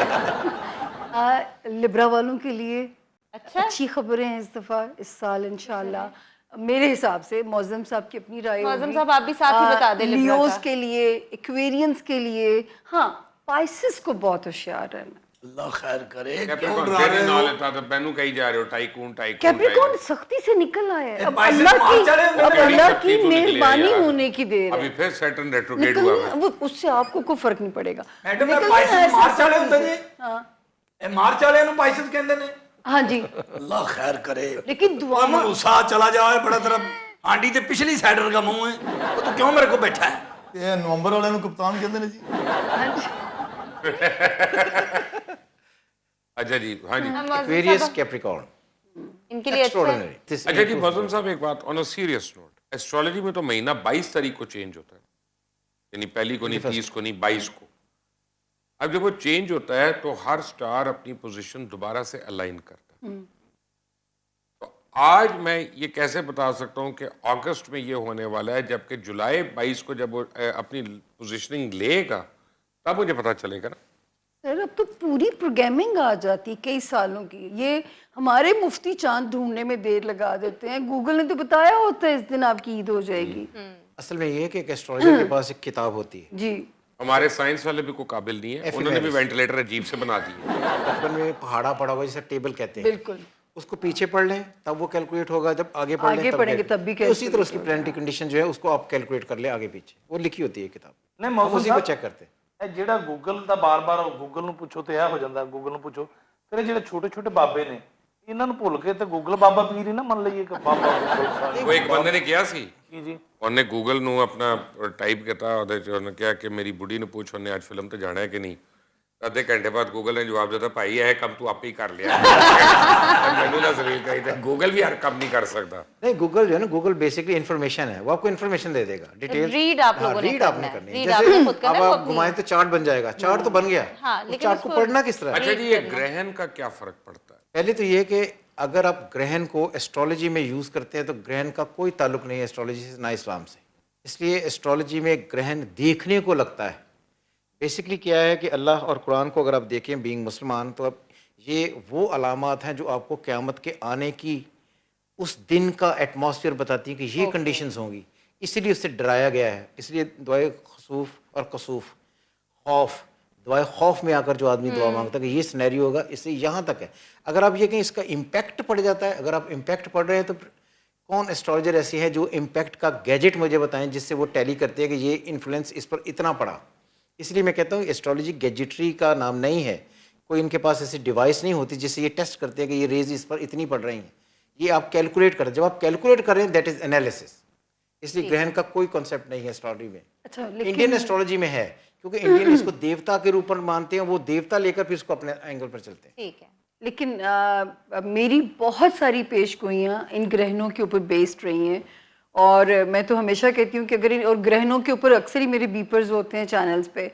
لبرا والوں کے لیے اچھی خبریں ہیں اس دفعہ اس سال انشاءاللہ. میرے حساب سے معظم صاحب کی اپنی رائے معظم صاحب آپ بھی ساتھ ہی بتا دیں. لیوز کے لیے, ایکویرینس کے لیے, ہاں پائسس کو بہت ہوشیار رہنا. اللہ خیر کرے. کیپریکون پھر ہی نہ لیتا تو مینو کہیں جا رہے ہو ٹائکون. کیپریکون سختی سے نکل آیا ہے. اب پائسس اللہ کی مہربانی ہونے کی دیر ابھی ہے. پھر سیٹرن ریٹروگریڈ ہوا ہے. وہ اس سے آپ کو کوئی فرق نہیں پڑے گا. میڈم میں پائسس مارچ والے ہوتے جی. اے مارچ والے نو پائسس کہندے نے. ہاں جی اللہ خیر کرے. لیکن دعا منوسا چلا جائے بڑا طرف ہانڈی تے پچھلی سائڈ کا منہ ہے, وہ تو کیوں میرے کو بیٹھا ہے. ਇਹ ਨਵੰਬਰ ਵਾਲਿਆਂ ਨੂੰ ਕਪਤਾਨ ਕਹਿੰਦੇ ਨੇ ਜੀ. اچھا جی, ہاں جی. Aquarius, Capricorn. ان کے لیے Extraordinary. This اچھا جی معظم صاحب ایک بات آن اے سیریس نوٹ, ایسٹرالوجی میں تو مہینہ 22 تاریخ کو چینج ہوتا ہے, یعنی پہلی کو نہیں, 30 کو نہیں, 22 کو. اب جب وہ چینج ہوتا ہے تو ہر سٹار اپنی پوزیشن دوبارہ سے الائن کرتا ہے. تو آج میں یہ کیسے بتا سکتا ہوں کہ اگست میں یہ ہونے والا ہے, جبکہ جولائی 22 کو جب وہ اپنی پوزیشننگ لے گا تب مجھے پتا چلے گا نا. سر اب تو پوری پروگرامنگ آ جاتی کئی سالوں کی. یہ ہمارے مفتی چاند ڈھونڈنے میں دیر لگا دیتے ہیں, گوگل نے تو بتایا ہوتا ہے اس دن آپ کی عید ہو جائے گی. اصل میں یہ ہے کہ ایک ایسٹرالوجر کے پاس ایک کتاب ہوتی ہے. جی ہمارے سائنس والے بھی کوئی قابل نہیں ہے, انہوں نے بھی وینٹیلیٹر عجیب سے بنا دیے. بچپن میں پہاڑا پڑا ہوا جسے ٹیبل کہتے ہیں, بالکل. اس کو پیچھے پڑھ لیں تب وہ کیلکولیٹ ہوگا, جب آگے پڑھ لیں پڑھیں گے تب بھی اسی طرح اس کی پلانٹری کنڈیشن جو ہے اس کو آپ کیلکولیٹ کر لیں آگے پیچھے, وہ لکھی ہوتی ہے کتاب. ਨਹੀਂ ਮੌਸਮ اسی کو چیک کرتے ہیں. ਇਹ ਜਿਹੜਾ ਗੂਗਲ ਦਾ ਬਾਰ-ਬਾਰ ਗੂਗਲ ਨੂੰ ਪੁੱਛੋ ਤੇ ਇਹ ਹੋ ਜਾਂਦਾ, ਗੂਗਲ ਨੂੰ ਪੁੱਛੋ. ਫਿਰ ਇਹ ਜਿਹੜੇ ਛੋਟੇ-ਛੋਟੇ ਬਾਬੇ ਨੇ ਇਹਨਾਂ ਨੂੰ ਭੁੱਲ ਕੇ ਤੇ ਗੂਗਲ ਬਾਬਾ ਪੀਰ ਹੀ ਨਾ ਮੰਨ ਲਈਏ ਕਿ ਬਾਬਾ ਗੂਗਲ ਸਾਰੇ. وہ ایک بندے نے کیا سی, ਕੀ ਜੀ ਉਹਨੇ ਗੂਗਲ ਨੂੰ ਆਪਣਾ ਟਾਈਪ ਕੀਤਾ, ਉਹਦੇ ਚ ਉਹਨੇ ਕਿਹਾ ਕਿ ਮੇਰੀ ਬੁੱਢੀ ਨੂੰ ਪੁੱਛ ਉਹਨੇ ਅੱਜ ਫਿਲਮ ਤੇ ਜਾਣਾ ਹੈ ਕਿ ਨਹੀਂ. ਅੱਧੇ ਘੰਟੇ ਬਾਅਦ ਗੂਗਲ ਨੇ ਜਵਾਬ ਦਿੱਤਾ, ਭਾਈ ਇਹ ਕੰਮ ਤੂੰ ਆਪੇ ਹੀ ਕਰ ਲਿਆ. ਮੈਨੂੰ ਨਾ ਜ਼ਲੀਲ ਕਹੀ ਤੇ گوگل بھی ہر کام نہیں کر سکتا. نہیں گوگل جو ہے نا, گوگل بیسکلی انفارمیشن ہے, وہ آپ کو انفارمیشن دے دے گا ڈیٹیل. ریڈ آپ لوگوں نے ریڈ آپ نے کرنی ہے. ریڈ آپ نے خود جیسے کرنا اب ہے, وہ آپ گھمائیں تو چارٹ بن جائے گا, چارٹ تو بن گیا, چارٹ کو پڑھنا کس طرح ہے. اچھا جی یہ گرہن کا کیا فرق پڑتا ہے؟ پہلے تو یہ کہ اگر آپ گرہن کو ایسٹرالوجی میں یوز کرتے ہیں تو گرہن کا کوئی تعلق نہیں ہے ایسٹرالوجی سے نہ اسلام سے. اس لیے ایسٹرالوجی میں گرہن دیکھنے کو لگتا ہے. بیسکلی کیا ہے کہ اللہ اور قرآن کو اگر آپ دیکھیں بینگ مسلمان, تو اب یہ وہ علامات ہیں جو آپ کو قیامت کے آنے کی اس دن کا ایٹماسفیئر بتاتی ہیں کہ یہ کنڈیشنز ہوں گی. اسی لیے اس سے ڈرایا گیا ہے. اس لیے دعائے خسوف اور کسوف, خوف, دعائے خوف میں آ کر جو آدمی دعا مانگتا ہے کہ یہ سینیریو ہوگا, اس سے یہاں تک ہے. اگر آپ یہ کہیں اس کا امپیکٹ پڑ جاتا ہے, اگر آپ امپیکٹ پڑھ رہے ہیں تو کون ایسٹرالوجر ایسی ہے جو امپیکٹ کا گیجٹ مجھے بتائیں جس سے وہ ٹیلی کرتے ہیں کہ یہ انفلوئنس اس پر اتنا پڑا. اس لیے میں کہتا ہوں ایسٹرالوجی گیجٹری کا نام نہیں ہے. کوئی ان کے پاس ایسی ڈیوائس نہیں ہوتی جس سے یہ ٹیسٹ کرتے ہیں کہ یہ ریز اس پر اتنی پڑ رہی ہیں. یہ آپ کیلکولیٹ کریں, جب آپ کیلکولیٹ کر رہے ہیں دیٹ از انالیسس. اس لیے گرہن کا کوئی کانسیپٹ نہیں ہے ایسٹرالوجی میں. اچھا انڈین ایسٹرالوجی میں ہے, کیونکہ انڈین اس کو دیوتا کے روپ میں مانتے ہیں, وہ دیوتا لے کر پھر اس کو اپنے اینگل پر چلتے ہیں. ٹھیک ہے. لیکن میری بہت ساری پیش گوئیاں ان گرہنوں کے اوپر بیسڈ رہی ہیں, اور میں تو ہمیشہ کہتی ہوں کہ اگر اور گرہنوں کے اوپر اکثر ہی میرے بیپرز ہوتے ہیں چینلز پہ,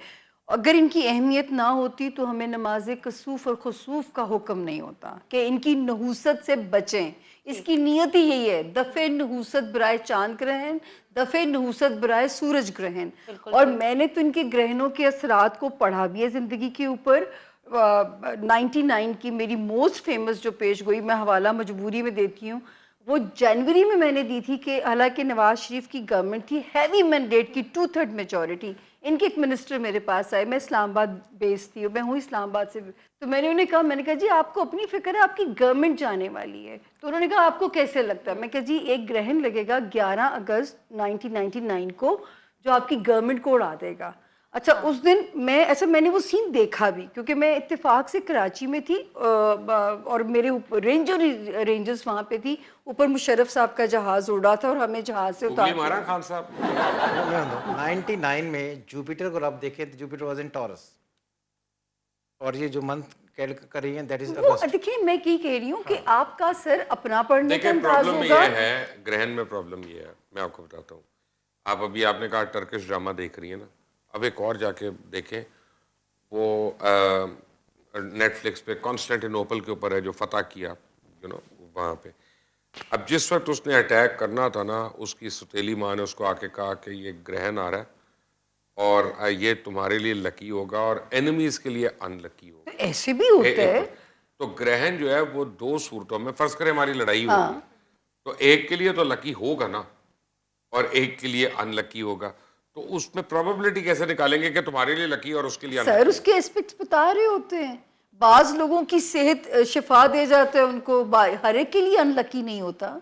اگر ان کی اہمیت نہ ہوتی تو ہمیں نماز کسوف اور خسوف کا حکم نہیں ہوتا کہ ان کی نحوست سے بچیں. اس کی نیت ہی یہی ہے, دفع نحوست برائے چاند گرہن, دفع نحوست برائے سورج گرہن. اور میں نے تو ان کے گرہنوں کے اثرات کو پڑھا بھی ہے زندگی کے اوپر. 99 کی میری موسٹ فیمس جو پیش گوئی میں حوالہ مجبوری میں دیتی ہوں, وہ جنوری میں نے دی تھی کہ حالانکہ نواز شریف کی گورنمنٹ تھی ہیوی مینڈیٹ کی 2/3 میجورٹی. ان کے ایک منسٹر میرے پاس آئے, میں اسلام آباد بیس تھی, میں ہوں اسلام آباد سے, تو میں نے انہیں کہا, میں نے کہا جی آپ کو اپنی فکر ہے, آپ کی گورنمنٹ جانے والی ہے. تو انہوں نے کہا آپ کو کیسے لگتا ہے؟ میں کہا جی ایک گرہن لگے گا 11 اگست 1999 کو جو آپ کی گورنمنٹ کو اڑا دے گا. अच्छा उस दिन मैंने वो सीन देखा भी, क्योंकि मैं इत्तेफाक से कराची में थी और मेरे ऊपर रेंजर्स वहाँ पे थी, ऊपर मुशर्रफ साहब का जहाज़ उड़ा था और हमें जहाज़ से उंगली उतार मारा खान साहब 99 में जुपिटर को आप देखें तो जुपिटर वाज इन टॉरस, और ये जो मंथ कर रही है दैट इज वो अगस्त। देखिए मैं की कह रही हूँ कि आपका सर अपना पढ़ने का देखिए अंदाज प्रॉब्लम होगा। ये है, ग्रहण में प्रॉब्लम ये है, मैं आपको बताता हूँ। आप अभी आपने कहा टर्किश ड्रामा देख रही है ना, अब एक और जाके देखें, वो नेटफ्लिक्स पे कॉन्स्टेंटिनोपल के ऊपर है जो फतह किया, वहाँ पे। अब जिस वक्त उसने अटैक करना था ना, उसकी सौतेली माँ ने उसको आके कहा कि ये ग्रहण आ रहा है और ये तुम्हारे लिए लकी होगा और एनिमीज के लिए अनलकी होगा। तो ऐसे भी होता है। तो ग्रहण जो है वो दो सूरतों में, फर्ज करें हमारी लड़ाई होगी, तो एक के लिए तो लकी होगा ना और एक के लिए अनलकी होगा, तो उसमें प्रोबेबिलिटी कैसे निकालेंगे कि तुम्हारे लिए लकी और उसके लिए सर उसके एस्पेक्ट्स बता रहे होते हैं। बाज लोगों की सेहत शिफा दे जाता है उनको, हर एक के लिए अनलकी नहीं होता।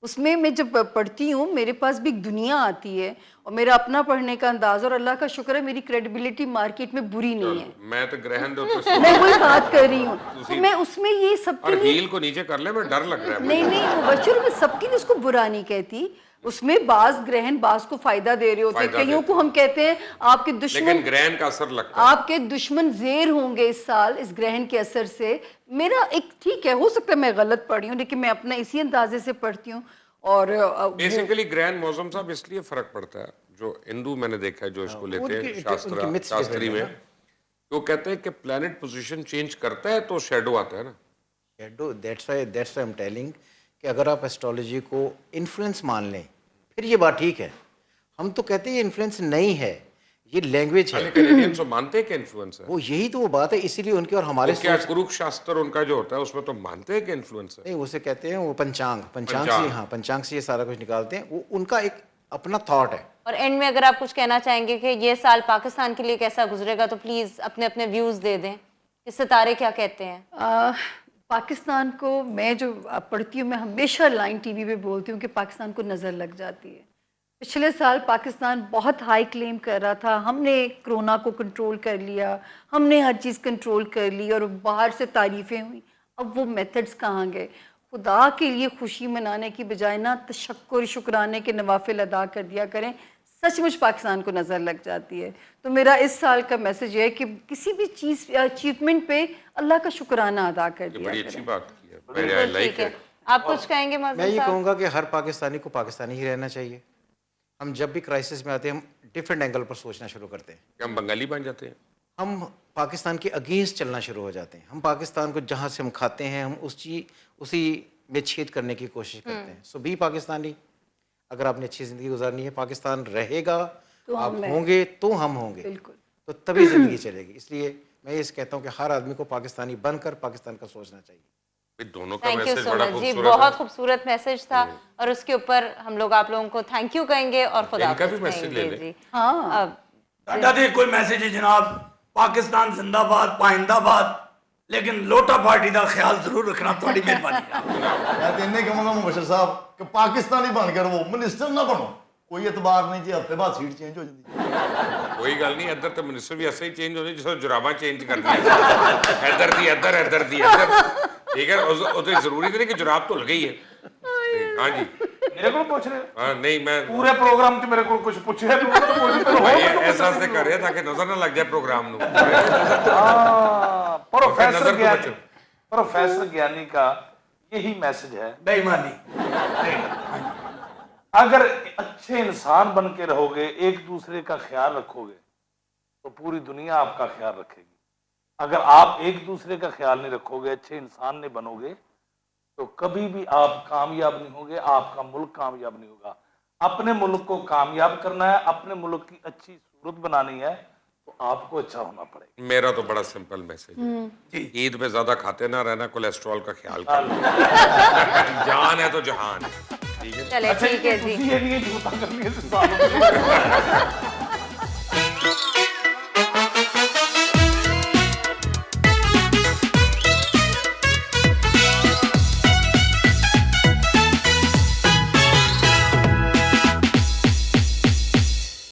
उसमें मैं जब पढ़ती हूँ मेरे पास भी एक दुनिया आती है और मेरा अपना पढ़ने का अंदाज, और अल्लाह का शुक्र है मेरी क्रेडिबिलिटी मार्केट में बुरी नहीं है। मैं तो ग्रहण दो मैं वही बात कर रही हूँ, तो मैं उसमें ये सबके और लिए हील को नीचे कर ले, मैं डर लग रहा है नहीं नहीं बच्चों, मैं सबके लिए उसको बुरा नहीं कहती। उसमें बाज ग्रहण बाज को फायदा दे रहे होते हैं, कईयों को हम कहते हैं आपके लेकिन दुश्मन, ग्रहण का असर लगता है। आपके दुश्मन ज़ेर होंगे इस साल इस ग्रहण के असर से। मेरा एक ठीक है, हो सकता है मैं गलत पढ़ी हूँ, लेकिन मैं अपना इसी अंदाजे से पढ़ती हूँ। और बेसिकली ग्रहण मौसम साहब इसलिए फर्क पड़ता है, जो हिंदू मैंने देखा है जो इसको लेते हैं उनकी myths शास्त्री different है में, तो कहते हैं कि प्लेनेट पोजीशन चेंज करता है तो शेडो आता है ना। Shadow, that's why I am telling कि अगर आप एस्ट्रोलॉजी को इन्फ्लुएंस मान लें फिर ये बात ठीक है। हम तो कहते हैं ये इन्फ्लुएंस नहीं है, ये लैंग्वेज है। कैनेडियंस तो मानते हैं कि इन्फ्लुएंस है। वो यही तो वो बात है, इसीलिए उनके और हमारे तो क्या कुरुक्षेत्र उनका जो होता है उसमें तो मानते हैं कि इन्फ्लुएंस है? नहीं, उसे कहते हैं वो पंचांग से, हाँ पंचांग से ये सारा कुछ निकालते हैं, वो उनका एक अपना थॉट है। और एंड में अगर आप कुछ कहना चाहेंगे कि ये साल पाकिस्तान के लिए कैसा गुजरेगा, तो प्लीज अपने अपने व्यूज दे दें कि सितारे क्या कहते हैं। पाकिस्तान को मैं जो पढ़ती हूँ, मैं हमेशा लाइन टीवी पे बोलती हूँ कि पाकिस्तान को नज़र लग जाती है। पिछले साल पाकिस्तान बहुत हाई क्लेम कर रहा था, हमने कोरोना को कंट्रोल कर लिया, हमने हर चीज़ कंट्रोल कर ली और बाहर से तारीफ़ें हुई। अब वो मेथड्स कहाँ गए? खुदा के लिए खुशी मनाने की बजाय ना तशक्कुर शुक्राने के नवाफिल अदा कर दिया करें, सचमुच पाकिस्तान को नज़र लग जाती है। तो मेरा इस साल का मैसेज है कि किसी भी चीज़ अचीवमेंट पे अल्लाह का शुक्राना अदा कर दिया बड़ी अच्छी करें। बात की है, मेरे लाइक ठीक है, है। आप कुछ कहेंगे मैं मज़हर ये साहब? कहूँगा कि हर पाकिस्तानी को पाकिस्तानी ही रहना चाहिए। हम जब भी क्राइसिस में आते हैं हम डिफरेंट एंगल पर सोचना शुरू करते हैं, हम बंगाली बन जाते हैं। हम पाकिस्तान के अगेंस्ट चलना शुरू हो जाते हैं। हम पाकिस्तान को जहाँ से हम खाते हैं हम उसी में छेद करने की कोशिश करते हैं। सो बी पाकिस्तानी, अगर आपने अच्छी ज़िंदगी गुजारनी है, पाकिस्तान रहेगा तो आप हम होंगे तो हम होंगे, बिल्कुल। तो तभी ज़िंदगी चलेगी। इसलिए मैं ये कहता हूँ कि हर आदमी को पाकिस्तानी बनकर पाकिस्तान का सोचना चाहिए। ये दोनों का थैंक यू मैसेज सो बड़ा मच जी, खूबसूरत बहुत है। खूबसूरत मैसेज था और उसके ऊपर हम लोग आप लोगों को थैंक यू कहेंगे और खुदा इनका भी हाफिज़ मैसेज ले कहेंगे लें। जी। हाँ अब टाटा दे कोई मैसेज है जनाब, पाकिस्तान जिंदाबाद पाइंदाबाद, लेकिन लोटा पार्टी का ख्याल जरूर रखना, थोड़ी मेहरबानी। मैं तो इन्हें कहूँगा मुबशर साहब कि पाकिस्तानी बनकर वो मिनिस्टर ना बनो, कोई एतबार नहीं जी, हफ्ते बाद सीट चेंज हो जाती है। कोई गल नहीं, इधर तो मिनिस्टर भी ऐसे ही चेंज होने जिस जुराबा चेंज करनी है। इधर दी इधर, इधर दी इधर, ठीक है। तो जरूरी नहीं कि जुराब धुल गई है। हाँ जी, मेरे को पूछ रहे हो? हाँ नहीं मैं पूरे प्रोग्राम च मेरे को कुछ पूछे है, तो पूछ तो भाई ऐसा से कर रहे ताकि नजर ना लग जाए प्रोग्राम नु। प्रोफेसर नजर तो ज्ञानी, बचो। प्रोफेसर ज्ञानी का यही मैसेज है। बेईमानी अगर अच्छे इंसान बन के रहोगे, एक दूसरे का ख्याल रखोगे, तो पूरी दुनिया आपका ख्याल रखेगी। अगर आप एक दूसरे का ख्याल नहीं रखोगे, अच्छे इंसान नहीं बनोगे, तो कभी भी आप कामयाब नहीं होगे, आपका मुल्क कामयाब नहीं होगा। अपने मुल्क को कामयाब करना है, अपने मुल्क की अच्छी सूरत बनानी है, तो आपको अच्छा होना पड़ेगा। मेरा तो बड़ा सिंपल मैसेज है, ईद पे ज्यादा खाते ना रहना, कोलेस्ट्रॉल का ख्याल करना। जान है तो जहान है, ठीक है। चले ठीक है जी। ये नहीं है, झूठा करनी है